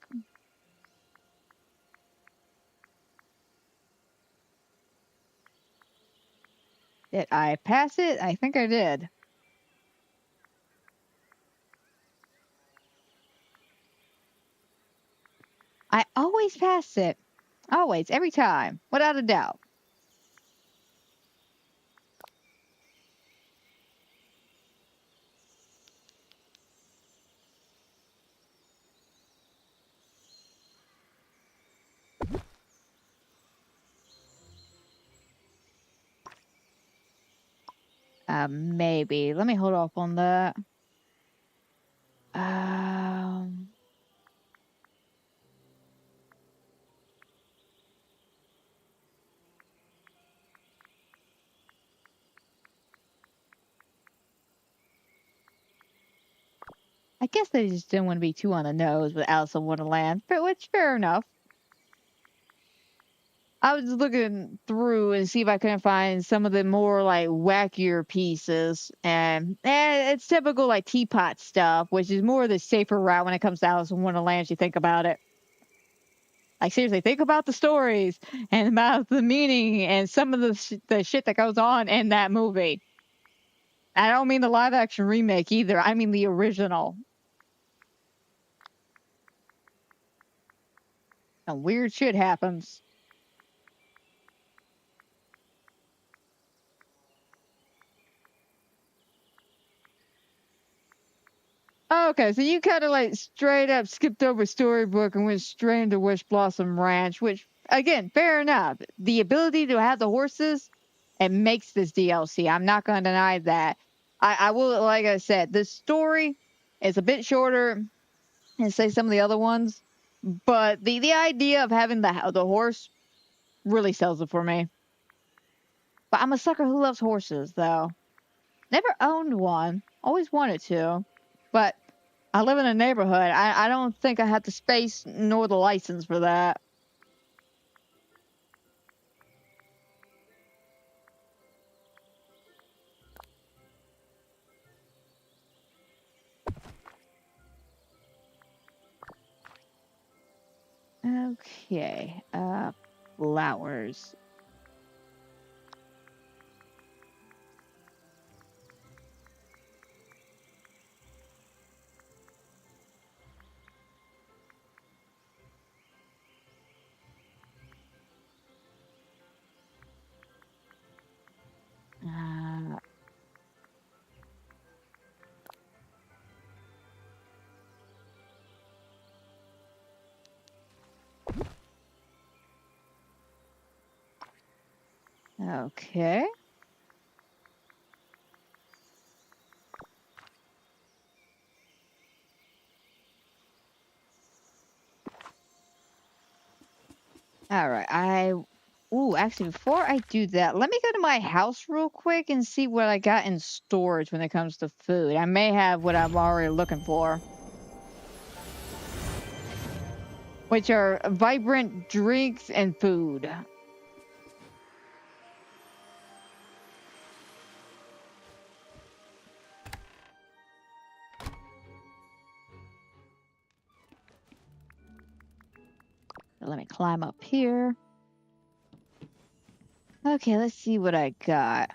Did I pass it? I think I did. I always pass it. Always, every time, without a doubt. Maybe. Let me hold off on that. Um, I guess they just didn't want to be too on the nose with Alice in Wonderland, which fair enough. I was looking through and see if I couldn't find some of the more like wackier pieces, and it's typical like teapot stuff, which is more the safer route when it comes to Alice in Wonderland. If you think about it, like seriously, think about the stories and about the meaning and some of the shit that goes on in that movie. I don't mean the live action remake either. I mean the original. And weird shit happens. Oh, okay, so you kind of like straight up skipped over Storybook and went straight into Wish Blossom Ranch, which, again, fair enough. The ability to have the horses, it makes this DLC. I'm not going to deny that. I will, like I said, the story is a bit shorter than, say, some of the other ones, but the idea of having the horse really sells it for me. But I'm a sucker who loves horses, though. Never owned one. Always wanted to. But I live in a neighborhood. I don't think I have the space nor the license for that. Okay. Flowers. Uh, okay. All right. Ooh, actually, before I do that, let me go to my house real quick and see what I got in storage when it comes to food. I may have what I'm already looking for, which are vibrant drinks and food. Let me climb up here. Okay, let's see what I got.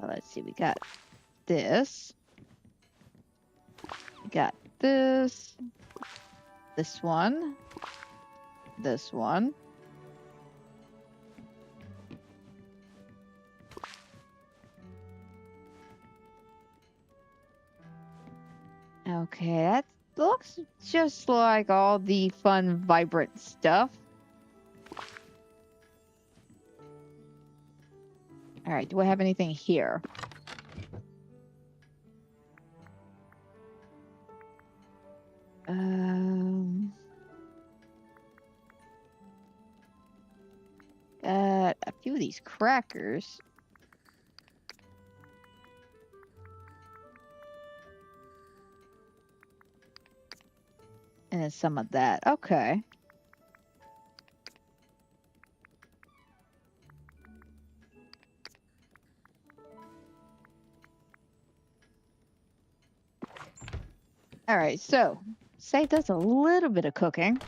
Let's see, we got this. We got this. This one. This one. Okay, that looks just like all the fun, vibrant stuff. Alright, do I have anything here? Got a few of these crackers. And then some of that. Okay. Alright, so say does a little bit of cooking.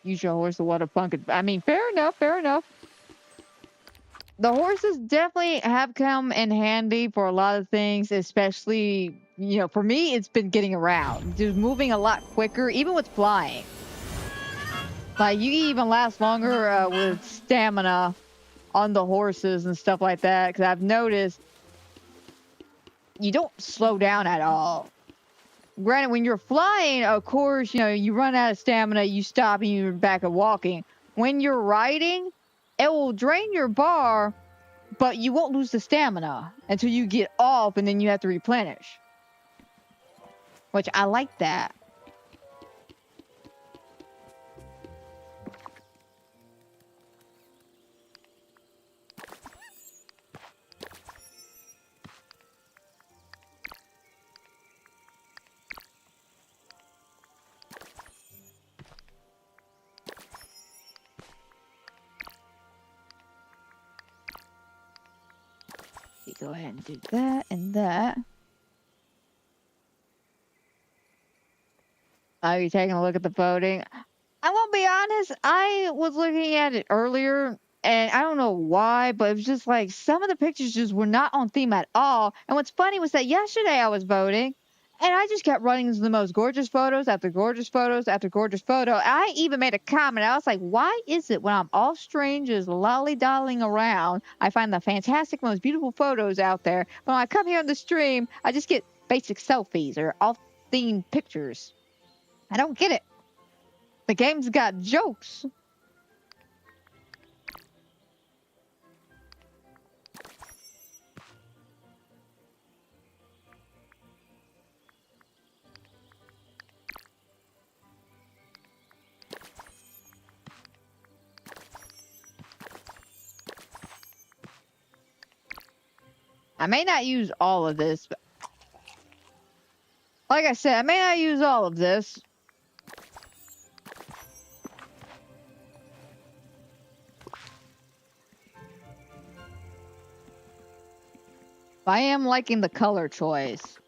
Use your horse to water pumpkin. I mean, fair enough, fair enough. The horses definitely have come in handy for a lot of things, especially, for me, it's been getting around. Just moving a lot quicker, even with flying. Like, you even last longer with stamina on the horses and stuff like that, because I've noticed you don't slow down at all. Granted, when you're flying, of course, you run out of stamina, you stop, and you're back at walking. When you're riding, it will drain your bar, but you won't lose the stamina until you get off, and then you have to replenish. Which I like that. You go ahead and do that and that. Are you taking a look at the voting? I won't be honest. I was looking at it earlier, and I don't know why, but it was just like some of the pictures just were not on theme at all. And what's funny was that yesterday I was voting, and I just kept running into the most gorgeous photos after gorgeous photos after gorgeous photo. I even made a comment. I was like, why is it when I'm all strangers lolly-dolling around, I find the fantastic, most beautiful photos out there, but when I come here on the stream, I just get basic selfies or off-theme pictures? I don't get it. The game's got jokes. I may not use all of this, but like I said, I may not use all of this. I am liking the color choice.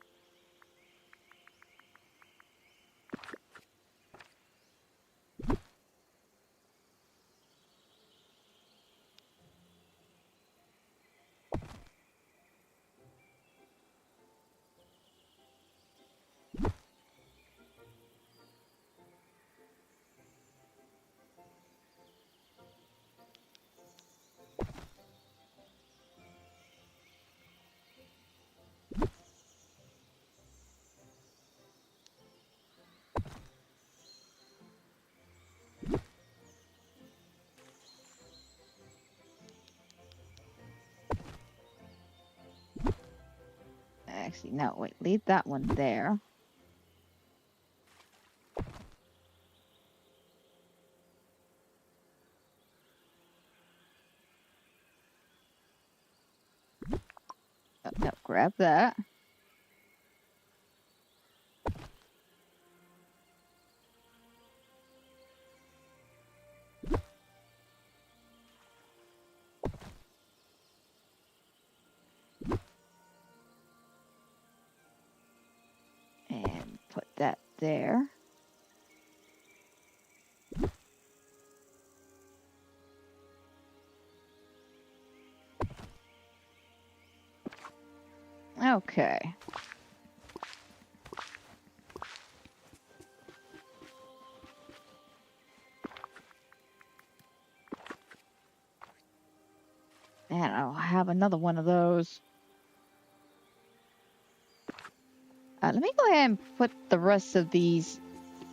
Actually, no, wait, leave that one there. Oh, no, grab that. And put that there. Okay. And I'll have another one of those. Let me go ahead and put the rest of these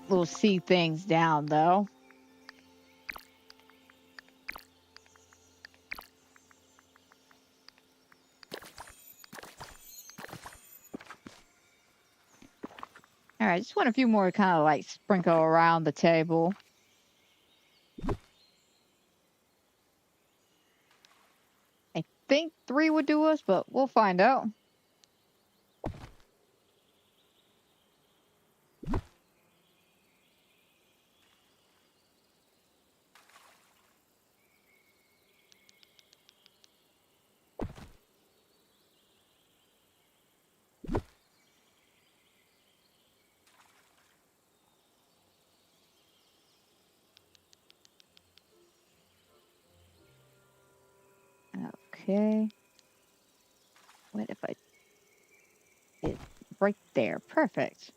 little sea things down, though. Alright, just want a few more kind of like sprinkle around the table. I think 3 would do us, but we'll find out. Okay. What if I did right there? Perfect.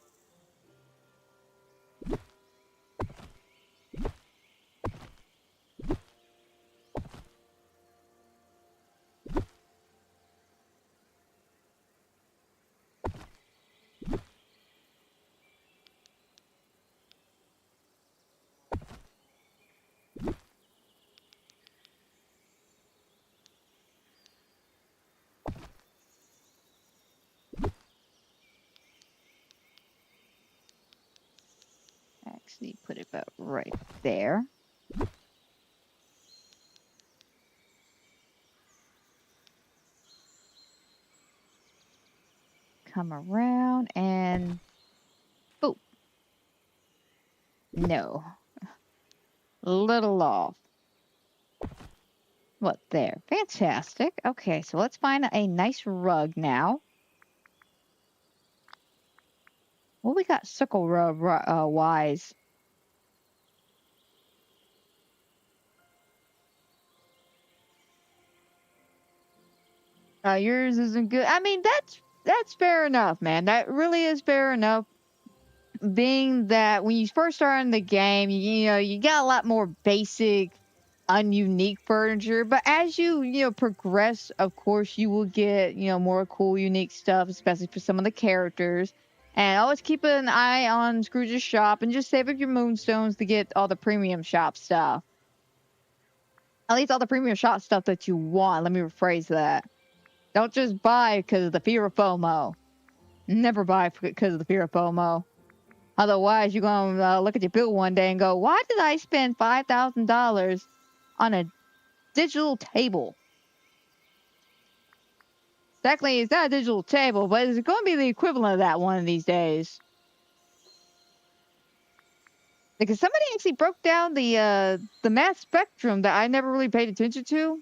Actually, put it about right there. Come around and boop. No. Little off. What there? Fantastic. Okay, so let's find a nice rug now. Well, we got circle rug wise. Yours isn't good. I mean, that's fair enough, man. That really is fair enough. Being that when you first start in the game, you know, you got a lot more basic, ununique furniture. But as you progress, of course, you will get, more cool, unique stuff, especially for some of the characters. And always keep an eye on Scrooge's shop and just save up your moonstones to get all the premium shop stuff. At least all the premium shop stuff that you want. Let me rephrase that. Don't just buy because of the fear of FOMO. Never buy because of the fear of FOMO. Otherwise, you're going to look at your bill one day and go, why did I spend $5,000 on a digital table? Technically, it's not a digital table, but it's going to be the equivalent of that one of these days. Because somebody actually broke down the mass spectrum that I never really paid attention to.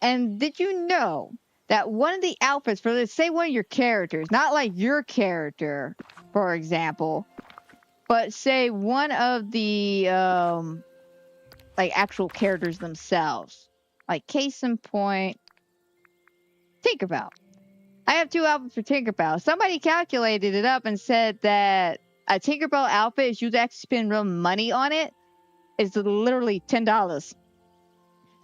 And did you know that one of the outfits for, let's say, one of your characters, not like your character, for example, but say one of the like actual characters themselves. Like case in point, Tinkerbell. I have 2 outfits for Tinkerbell. Somebody calculated it up and said that a Tinkerbell outfit, if you actually spend real money on it, is literally $10.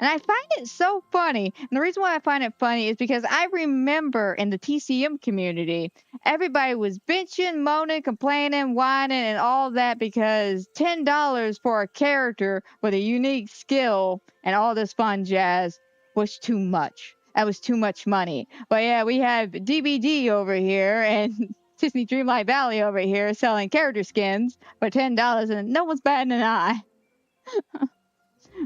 And I find it so funny. And the reason why I find it funny is because I remember in the TCM community, everybody was bitching, moaning, complaining, whining, and all that because $10 for a character with a unique skill and all this fun jazz was too much. That was too much money. But yeah, we have DBD over here and Disney Dreamlight Valley over here selling character skins for $10, and no one's batting an eye.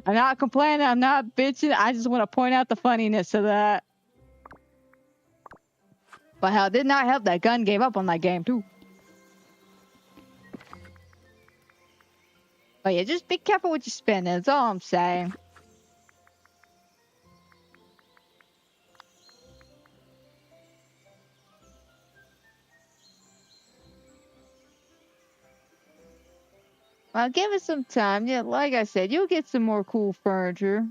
I'm not complaining. I'm not bitching. I just want to point out the funniness of that. But hell, it did not help that Gun gave up on that game, too. But yeah, just be careful what you spend. That's all I'm saying. Well, give it some time. Yeah, like I said, you'll get some more cool furniture.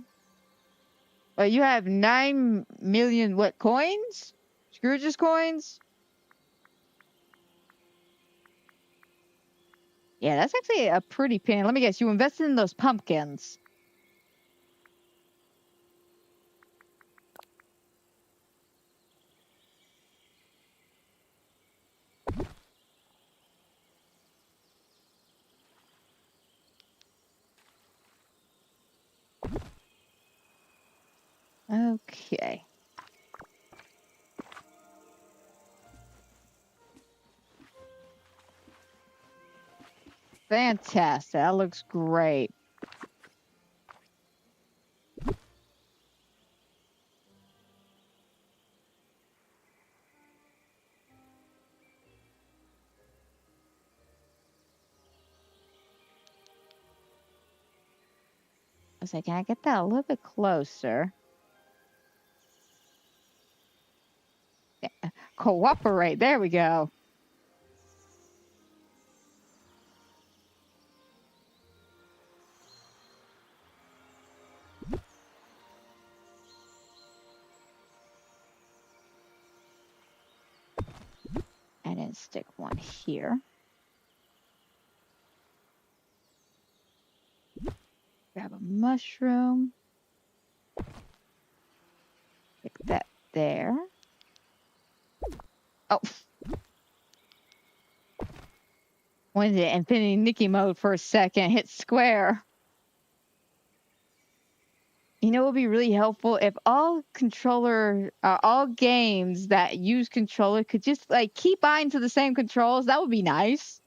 But you have 9 million, what, coins? Scrooge's coins? Yeah, that's actually a pretty penny. Let me guess, you invested in those pumpkins. Okay. Fantastic. That looks great. I was like, can I get that a little bit closer? Yeah. Cooperate. There we go. And then stick one here. Grab a mushroom. Stick that there. Oh. Went into Infinity Nikki mode for a second. Hit square. You know what would be really helpful if all games that use controller could just like keep buying to the same controls. That would be nice.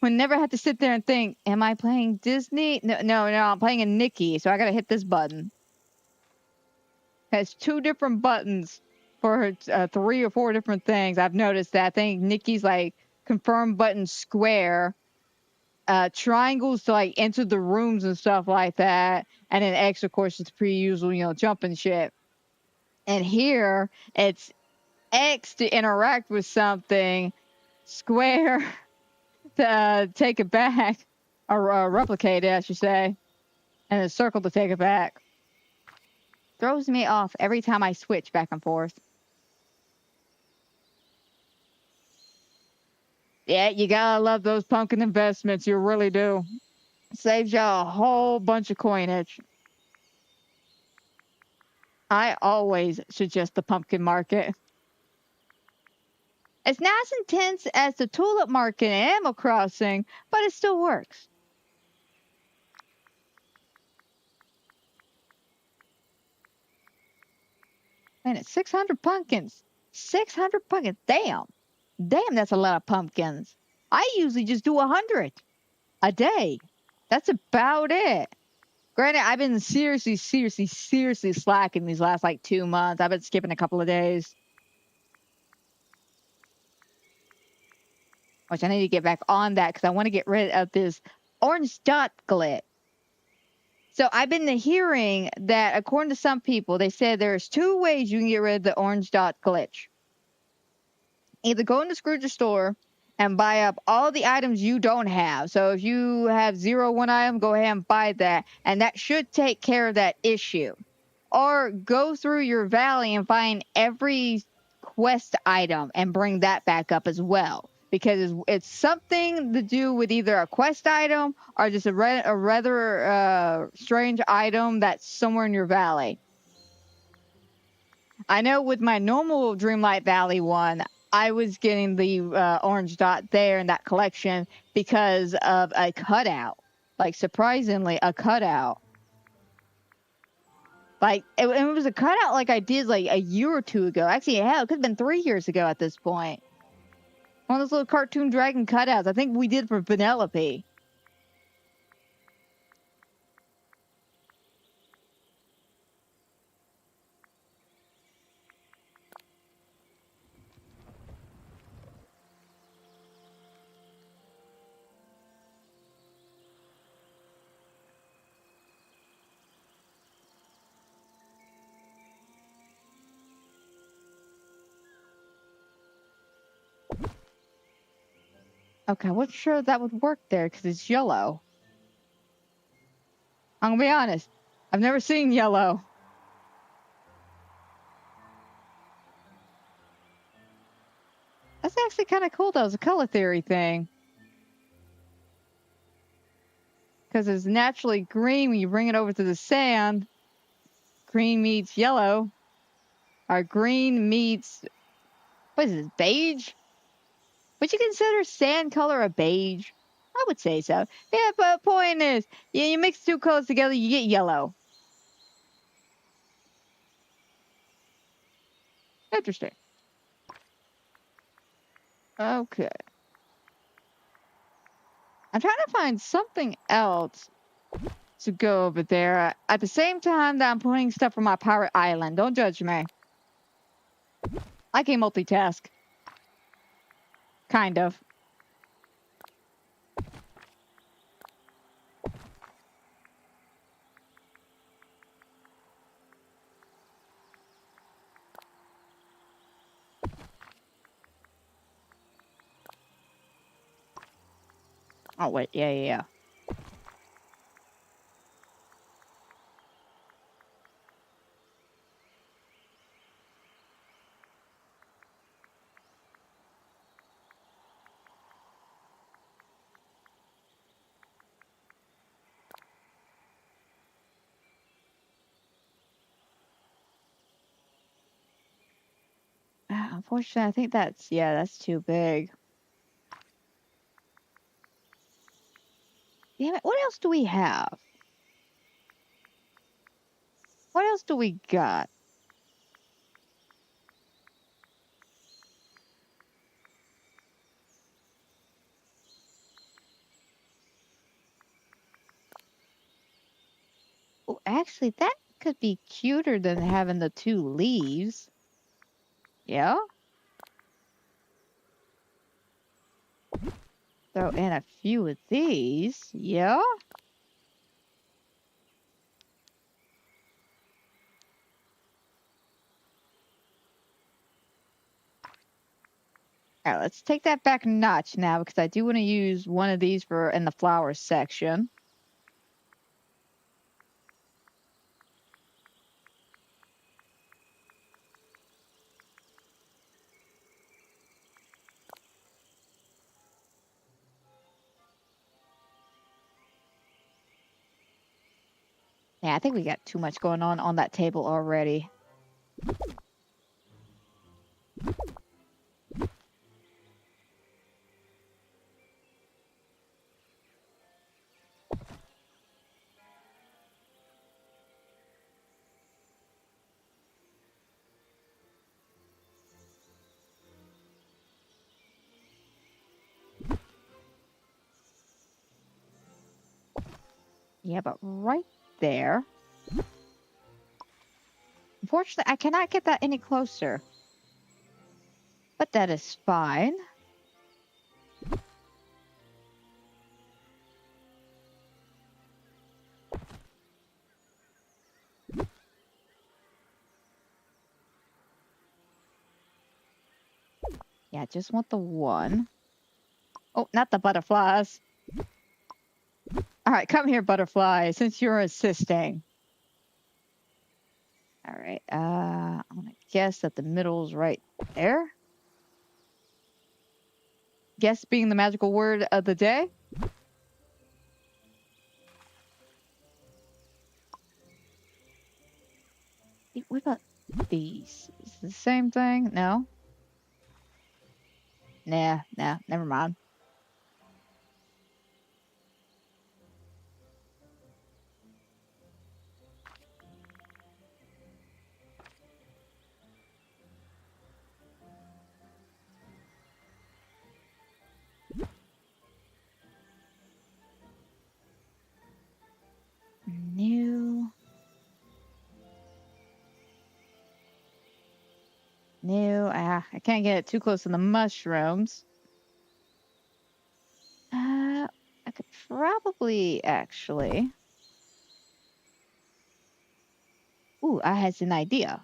Would never have to sit there and think, am I playing Disney? No, I'm playing a Nikki, so I gotta hit this button. Has 2 different buttons for 3 or 4 different things. I've noticed that. I think Nikki's like confirm button square, triangles to like enter the rooms and stuff like that, and then X, of course, is pretty usual, jumping shit. And here it's X to interact with something, square to take it back, or replicate it, I should say, and a circle to take it back. Throws me off every time I switch back and forth. Yeah, you gotta love those pumpkin investments. You really do. Saves y'all a whole bunch of coinage. I always suggest the pumpkin market. It's not as intense as the tulip market in Animal Crossing, but it still works. Man, it's 600 pumpkins. 600 pumpkins. Damn, that's a lot of pumpkins. I usually just do 100 a day. That's about it. Granted, I've been seriously slacking these last like 2 months. I've been skipping a couple of days. Which I need to get back on that because I want to get rid of this orange dot glitch. So I've been hearing that according to some people, they said there's 2 ways you can get rid of the orange dot glitch. Either go into Scrooge's store and buy up all the items you don't have. So if you have 1 item, go ahead and buy that. And that should take care of that issue. Or go through your valley and find every quest item and bring that back up as well. Because it's something to do with either a quest item or just a rather strange item that's somewhere in your valley. I know with my normal Dreamlight Valley one, I was getting the orange dot there in that collection because of a cutout. Like, surprisingly, a cutout. Like, it was a cutout like I did like a year or 2 ago. Actually, hell, it could have been 3 years ago at this point. One of those little cartoon dragon cutouts. I think we did for Penelope. Okay, I wasn't sure that would work there because it's yellow. I'm gonna be honest. I've never seen yellow. That's actually kind of cool, though. It's a color theory thing. Because it's naturally green when you bring it over to the sand. Green meets yellow. Or green meets... What is this, beige? Would you consider sand color a beige? I would say so. Yeah, but point is, yeah, you mix 2 colors together, you get yellow. Interesting. Okay. I'm trying to find something else to go over there at the same time that I'm putting stuff from my pirate island. Don't judge me. I can multitask. Kind of. Oh, wait. Yeah. Unfortunately, I think that's too big. Damn it. What else do we have? What else do we got? Oh, actually, that could be cuter than having the 2 leaves. Yeah? Throw in a few of these. Yeah? Alright, let's take that back a notch now because I do want to use one of these for in the flowers section. Yeah, I think we got too much going on that table already. Yeah, but right there. Unfortunately, I cannot get that any closer. But that is fine. Yeah, I just want the one. Oh, not the butterflies. All right, come here, butterfly, since you're assisting. All right, I'm gonna guess that the middle's right there. Guess being the magical word of the day. What about these? Is it the same thing? No? Nah, never mind. New. I can't get it too close to the mushrooms. I could probably actually. Ooh, I had an idea.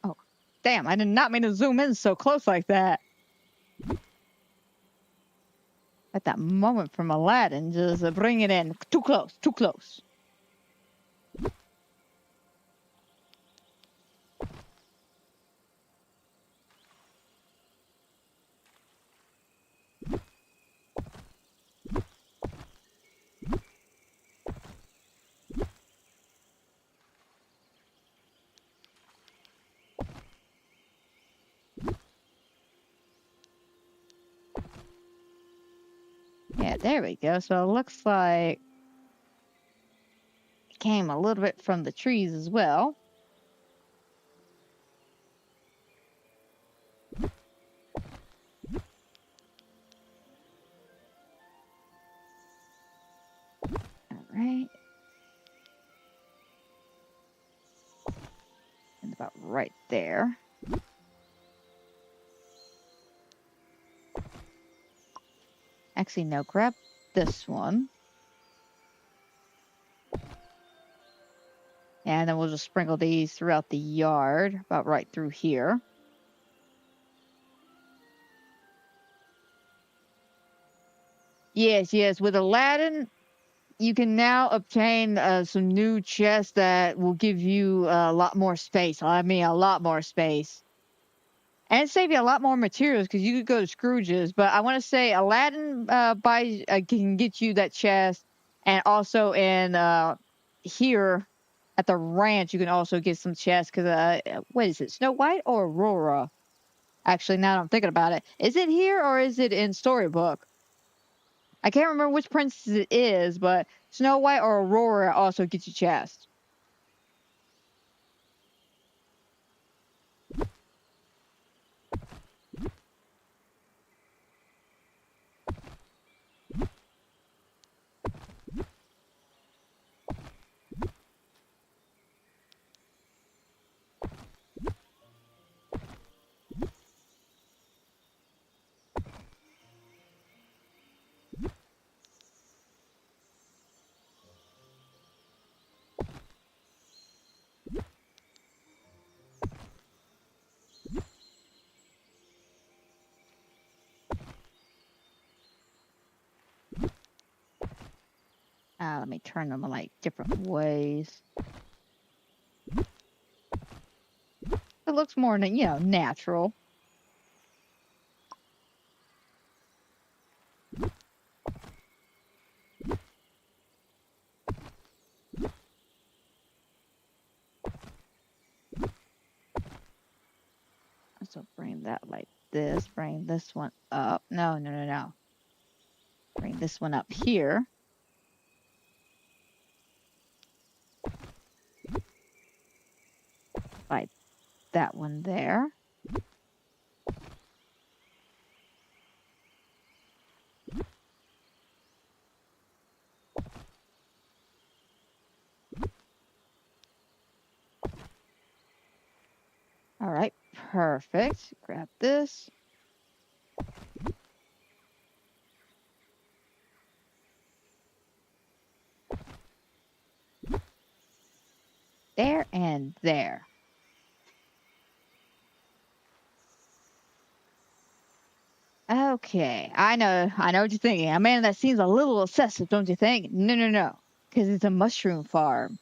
Oh, damn, I did not mean to zoom in so close like that. At that moment from Aladdin, just bring it in. Too close, too close. Yeah, there we go. So it looks like it came a little bit from the trees as well. All right. And about right there. Actually, no, grab this one. And then we'll just sprinkle these throughout the yard, about right through here. Yes. With Aladdin, you can now obtain some new chests that will give you a lot more space. I mean, a lot more space. And save you a lot more materials because you could go to Scrooge's. But I want to say Aladdin can get you that chest. And also in here at the ranch, you can also get some chests because, what is it, Snow White or Aurora? Actually, now that I'm thinking about it, is it here or is it in Storybook? I can't remember which princess it is, but Snow White or Aurora also gets you chests. Let me turn them like different ways. It looks more, natural. So bring that like this. Bring this one up. No. Bring this one up here. Like that one there. All right, perfect. Grab this. There and there. Okay, I know what you're thinking. A man that seems a little excessive, don't you think? No, no, no, because it's a mushroom farm.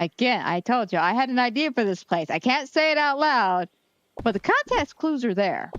Again, I told you, I had an idea for this place. I can't say it out loud, but the context clues are there.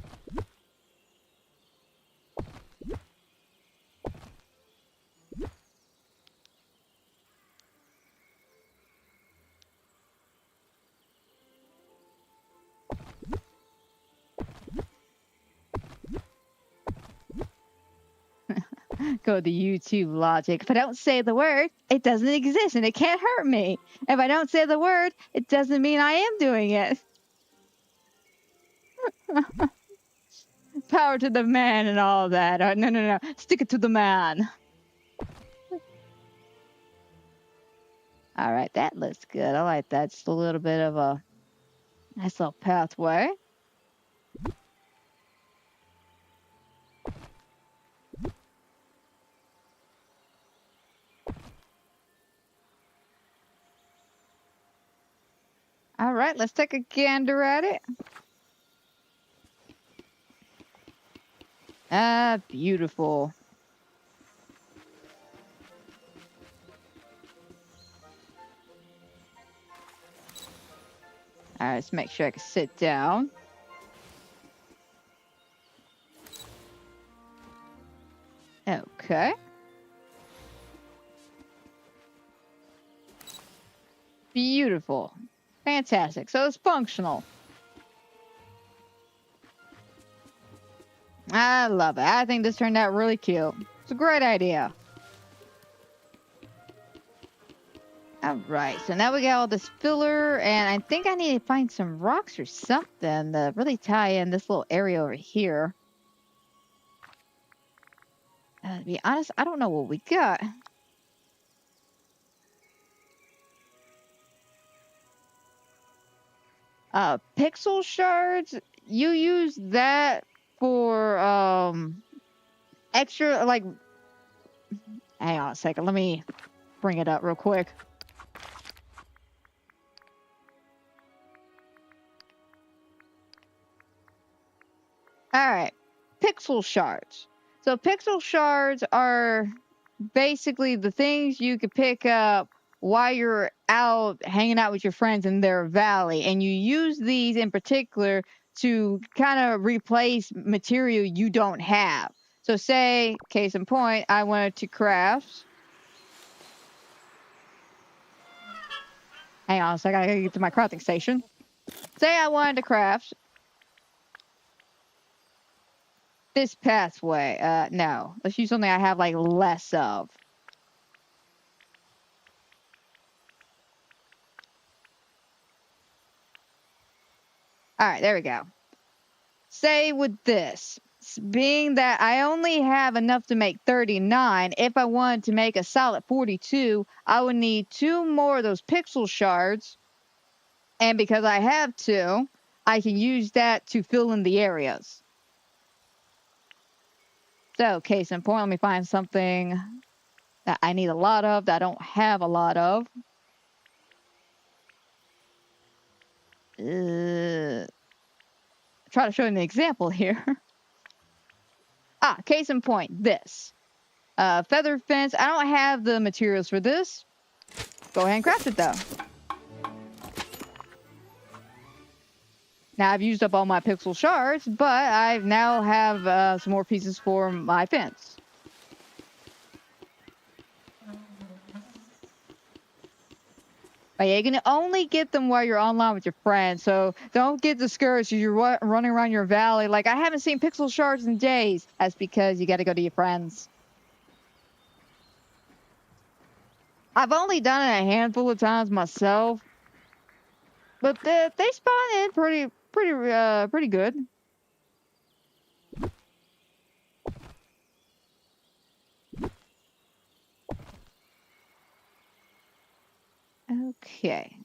Go to YouTube logic. If I don't say the word, it doesn't exist and it can't hurt me. If I don't say the word, it doesn't mean I am doing it. Power to the man and all that. No, no, no. Stick it to the man. All right, that looks good. I like that. Just a little bit of a nice little pathway. All right, let's take a gander at it. Ah, beautiful. All right, let's make sure I can sit down. Okay. Beautiful. Fantastic. So it's functional. I love it. I think this turned out really cute. It's a great idea. All right, so now we got all this filler, and I think I need to find some rocks or something to really tie in this little area over here. To be honest, I don't know what we got. Pixel shards, you use that for, extra, like, hang on a second, let me bring it up real quick. Alright, pixel shards. So pixel shards are basically the things you could pick up while you're out hanging out with your friends in their valley, and you use these in particular to kind of replace material you don't have. So say, case in point, I wanted to craft. Hang on a second, I gotta get to my crafting station. Say I wanted to craft this pathway. No. Let's use something I have like less of. Alright, there we go. Say with this, being that I only have enough to make 39, if I wanted to make a solid 42, I would need 2 more of those pixel shards. And because I have 2, I can use that to fill in the areas. So, case in point, let me find something that I need a lot of, that I don't have a lot of. Try to show you an example here. Case in point, this. Feather fence. I don't have the materials for this. Go ahead and craft it, though. Now, I've used up all my pixel shards, but I now have some more pieces for my fence. But yeah, you can only get them while you're online with your friends, so don't get discouraged if you're running around your valley like, I haven't seen pixel shards in days. That's because you got to go to your friends. I've only done it a handful of times myself, but they spawn in pretty good. Okay.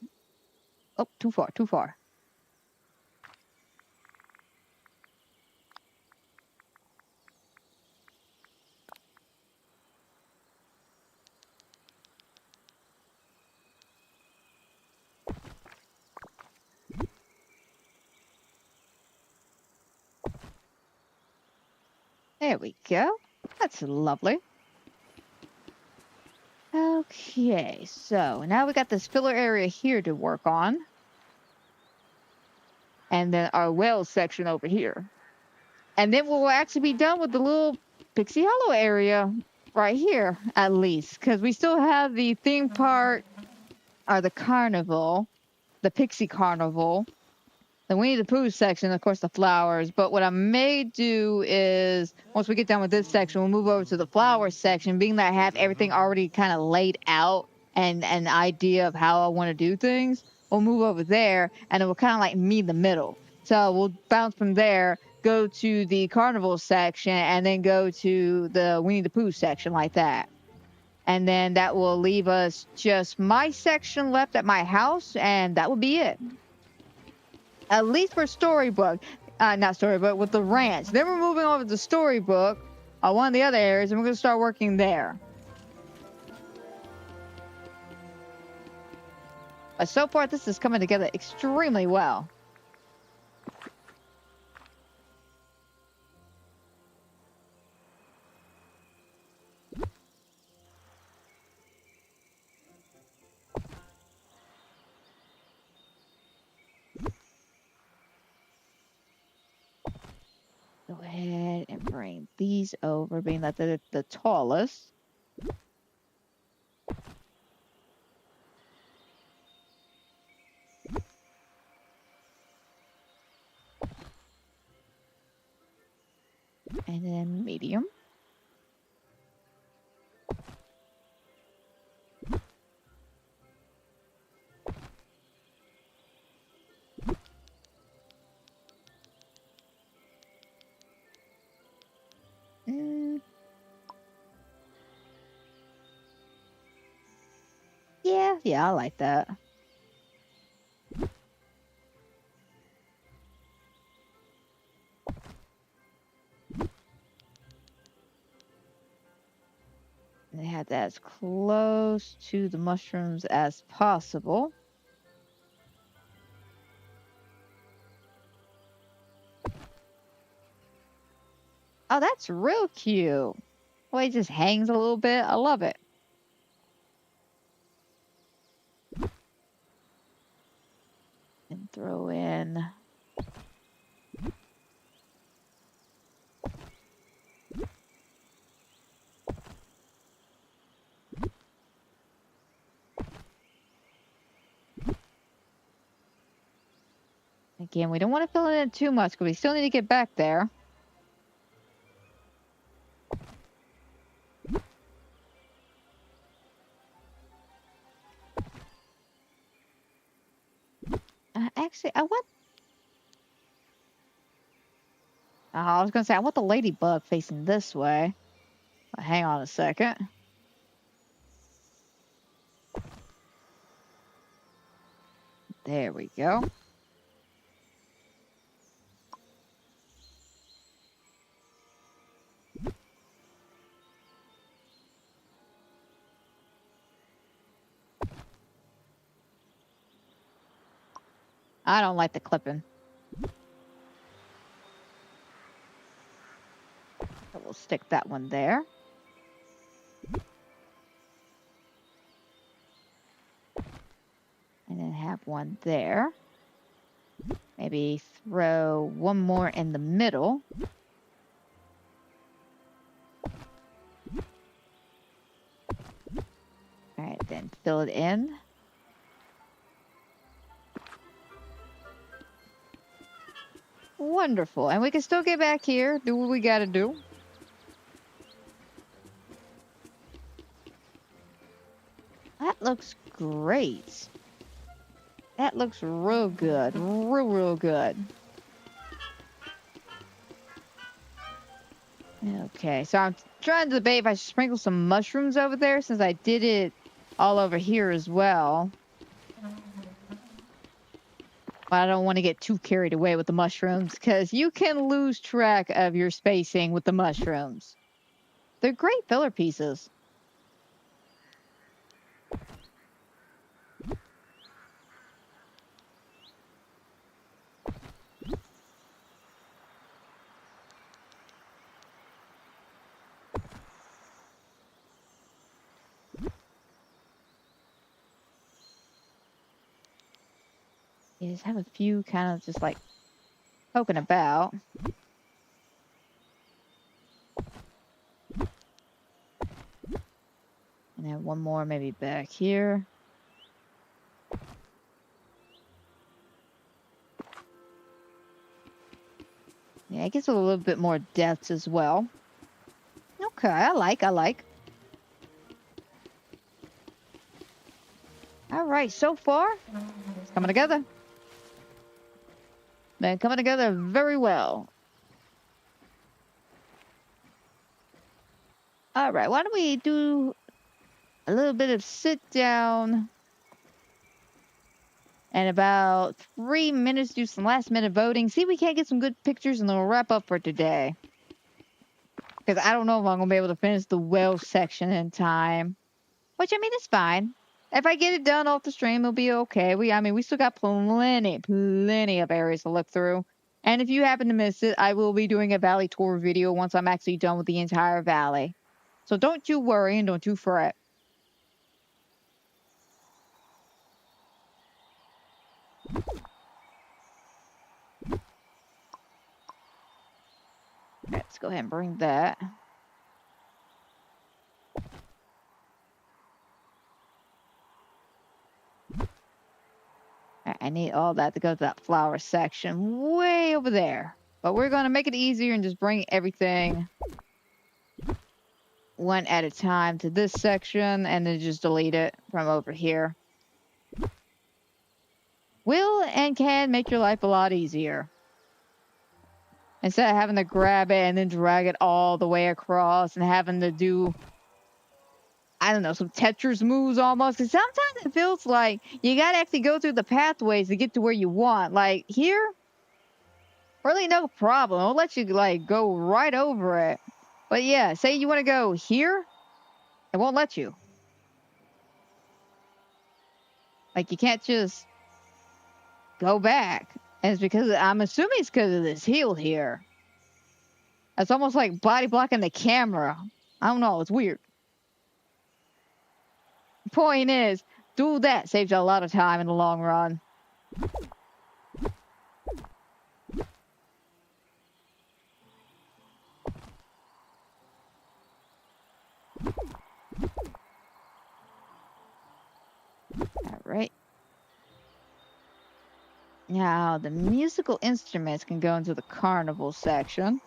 Oh, too far, too far. There we go. That's lovely. Okay, so now we got this filler area here to work on. And then our whale section over here. And then we'll actually be done with the little Pixie Hollow area right here, at least. Because we still have the theme park, or the carnival, the Pixie Carnival, the Winnie the Pooh section, of course, the flowers. But what I may do is, once we get done with this section, we'll move over to the flowers section, being that I have everything already kind of laid out and an idea of how I want to do things. We'll move over there, and it will kind of like meet in the middle. So we'll bounce from there, go to the carnival section, and then go to the Winnie the Pooh section like that. And then that will leave us just my section left at my house, and that will be it. At least for Storybook. Not Storybook, with the ranch. Then we're moving over to Storybook, one of the other areas, and we're going to start working there. But so far, this is coming together extremely well. Go ahead and bring these over, being that they're the tallest. And then medium. Yeah, I like that. They have that as close to the mushrooms as possible. Oh, that's real cute. Well, it just hangs a little bit. I love it. And throw in... Again, we don't want to fill it in too much because we still need to get back there. Actually, I want... I was going to say, I want the ladybug facing this way. But hang on a second. There we go. I don't like the clipping. So we'll stick that one there. And then have one there. Maybe throw one more in the middle. Alright, then fill it in. Wonderful. And we can still get back here, do what we gotta do. That looks great. That looks real good. Real good. Okay, so I'm trying to debate if I should sprinkle some mushrooms over there since I did it all over here as well. But I don't want to get too carried away with the mushrooms because you can lose track of your spacing with the mushrooms. They're great filler pieces. You just have a few kind of just like poking about. And then one more maybe back here. Yeah, it gets a little bit more depth as well. Okay, I like. All right, so far, it's coming together. Been coming together very well. All right, why don't we do a little bit of sit down and about 3 minutes do some last minute voting. See if we can't get some good pictures and then we'll wrap up for today. Because I don't know if I'm going to be able to finish the well section in time. Which, I mean, it's fine. If I get it done off the stream, it'll be okay. We still got plenty of areas to look through. And if you happen to miss it, I will be doing a valley tour video once I'm actually done with the entire valley. So don't you worry and don't you fret. Let's go ahead and bring that. I need all that to go to that flower section way over there. But we're going to make it easier and just bring everything one at a time to this section and then just delete it from over here. Will and can make your life a lot easier. Instead of having to grab it and then drag it all the way across and having to do, I don't know, some Tetris moves almost. Because sometimes it feels like you got to actually go through the pathways to get to where you want. Like here, really no problem. I'll let you like go right over it. But yeah, say you want to go here, it won't let you. Like you can't just go back. And it's because, I'm assuming it's because of this heel here. It's almost like body blocking the camera. I don't know, it's weird. Point is, do that. Saves you a lot of time in the long run. Alright. Now, the musical instruments can go into the carnival section.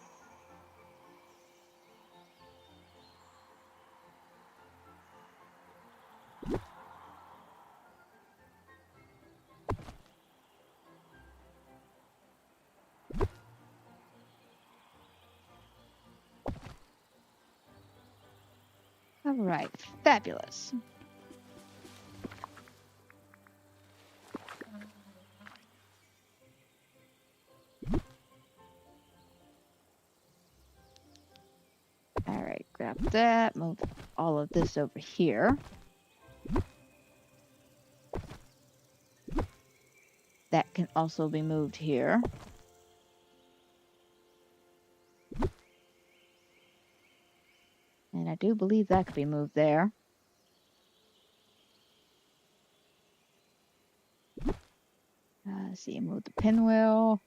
Alright, fabulous. Alright, grab that, move all of this over here. That can also be moved here. And I do believe that could be moved there. See, move the pinwheel.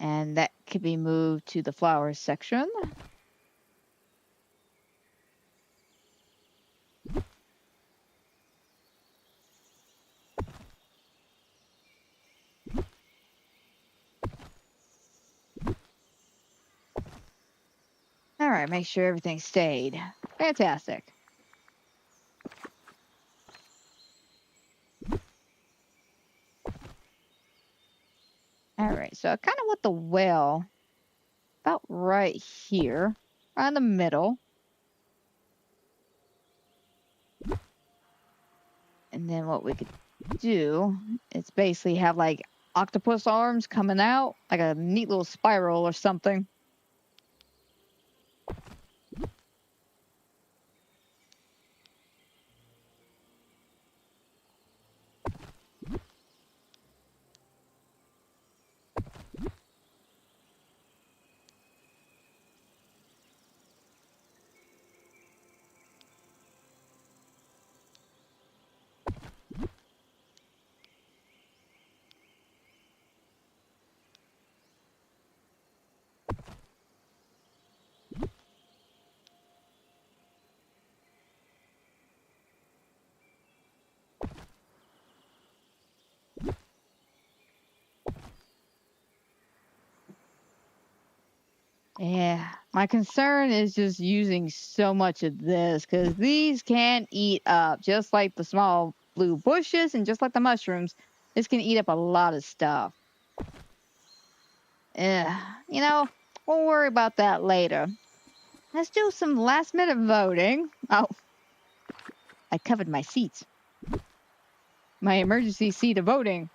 And that could be moved to the flowers section. Alright, make sure everything stayed. Fantastic. Alright, so I kind of want the well about right here, right in the middle. And then what we could do is basically have like octopus arms coming out, like a neat little spiral or something. Yeah, my concern is just using so much of this because these can eat up, just like the small blue bushes and just like the mushrooms. This can eat up a lot of stuff. You know, we'll worry about that later. Let's do some last minute voting. Oh, I covered my seat. My emergency seat of voting.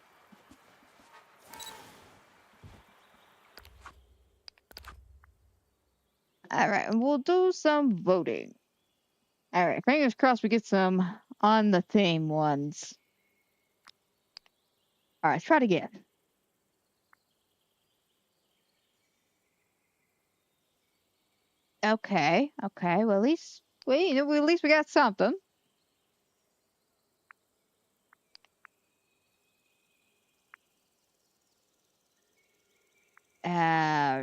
All right, and we'll do some voting. All right, fingers crossed we get some on the theme ones. All right, let's try it again. Okay, okay. Well, at least we got something.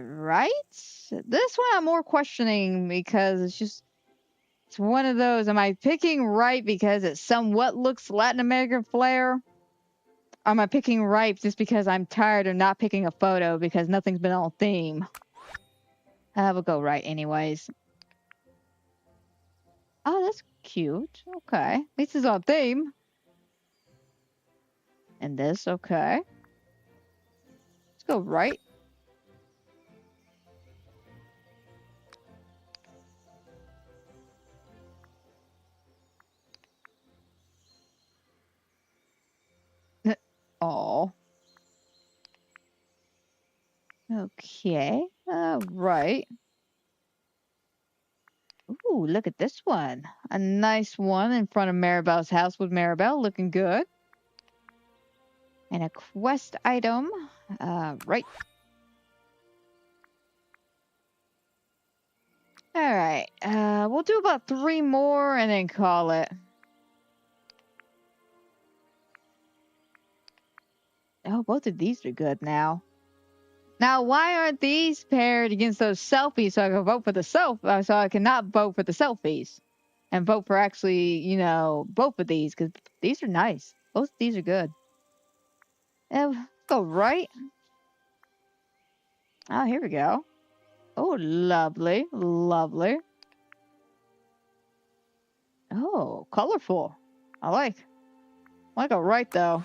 Right. This one I'm more questioning because it's one of those. Am I picking right because it somewhat looks Latin American flair? Or am I picking right just because I'm tired of not picking a photo because nothing's been on theme? We'll go right anyways. Oh, that's cute. Okay. At least it's on theme. And this, okay. Let's go right. Oh. Okay. Right. Ooh, look at this one. A nice one in front of Maribel's house with Maribel looking good. And a quest item. Right. Alright. We'll do about 3 more and then call it. Oh, both of these are good now. Now, why aren't these paired against those selfies so I can vote for the so I cannot vote for the selfies? And vote for actually, both of these, because these are nice. Both of these are good. Go right. Oh, here we go. Oh, lovely, lovely. Oh, colorful. I like a right though.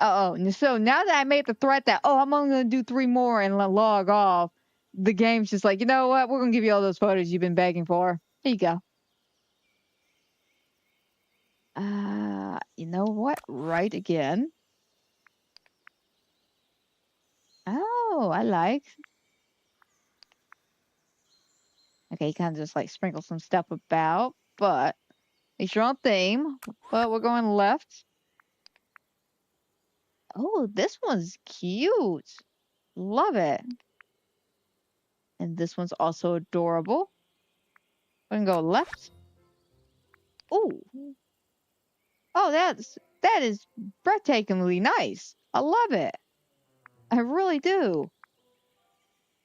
Oh, so now that I made the threat that I'm only gonna do 3 more and log off, the game's just like, you know what? We're gonna give you all those photos you've been begging for. Here you go. You know what? Right again. Oh, I like. Okay, you kind of just like sprinkle some stuff about, but it's your own theme. But we're going left. Oh, this one's cute. Love it. And this one's also adorable. We can go left. Ooh. Oh, that is breathtakingly nice. I love it. I really do.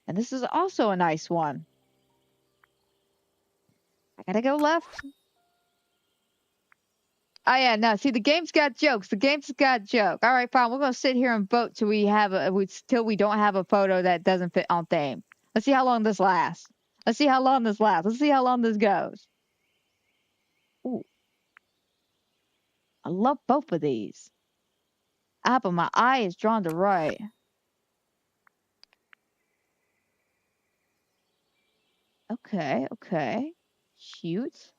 And this is also a nice one. I gotta go left. Oh yeah, no. See, the game's got jokes. The game's got joke. All right, fine. We're gonna sit here and vote till we don't have a photo that doesn't fit on theme. Let's see how long this lasts. Let's see how long this lasts. Let's see how long this goes. Ooh, I love both of these. But my eye is drawn to right. Okay, okay. Cute.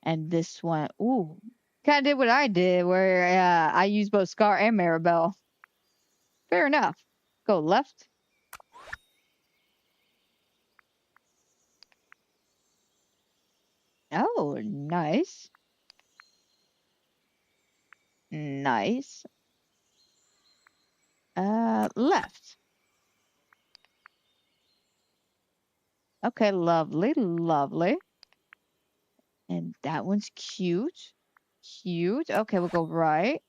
And this one, ooh, kind of did what I did, where I used both Scar and Maribel. Fair enough. Go left. Oh, nice. Nice. Left. Okay, lovely, lovely. And that one's cute. Cute. Okay, we'll go right.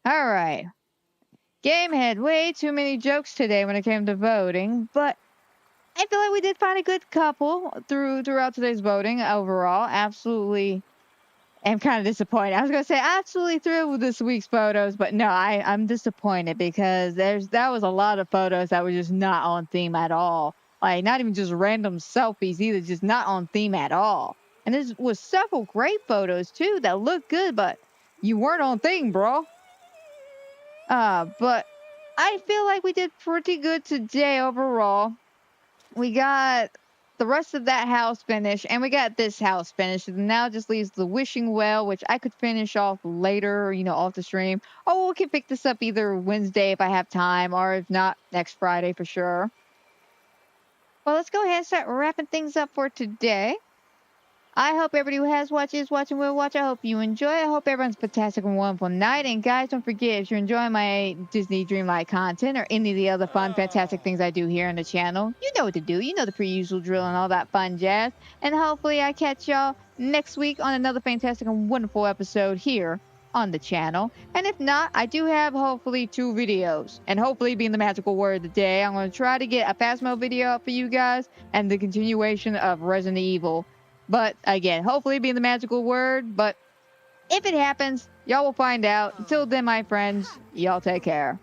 All right. Game had way too many jokes today when it came to voting, but I feel like we did find a good couple throughout today's voting overall. Absolutely am kind of disappointed. I was gonna say absolutely thrilled with this week's photos, but no, I'm disappointed because that was a lot of photos that were just not on theme at all. Like not even just random selfies either, just not on theme at all. And there was several great photos too that looked good, but you weren't on theme, bro. But I feel like we did pretty good today overall. We got the rest of that house finished, and we got this house finished. And now it just leaves the wishing well, which I could finish off later, off the stream. Or we can pick this up either Wednesday if I have time, or if not, next Friday for sure. Well, let's go ahead and start wrapping things up for today. I hope everybody who has watched, is watching, will watch. I hope you enjoy. I hope everyone's fantastic and wonderful night. And guys, don't forget, if you're enjoying my Disney Dreamlight content or any of the other fun, fantastic things I do here on the channel, you know what to do. You know the pre-usual drill and all that fun jazz. And hopefully I catch y'all next week on another fantastic and wonderful episode here on the channel. And if not, I do have hopefully 2 videos. And hopefully being the magical word of the day, I'm going to try to get a Phasmo video up for you guys and the continuation of Resident Evil. But again, hopefully being the magical word. But if it happens, y'all will find out. Until then, my friends, y'all take care.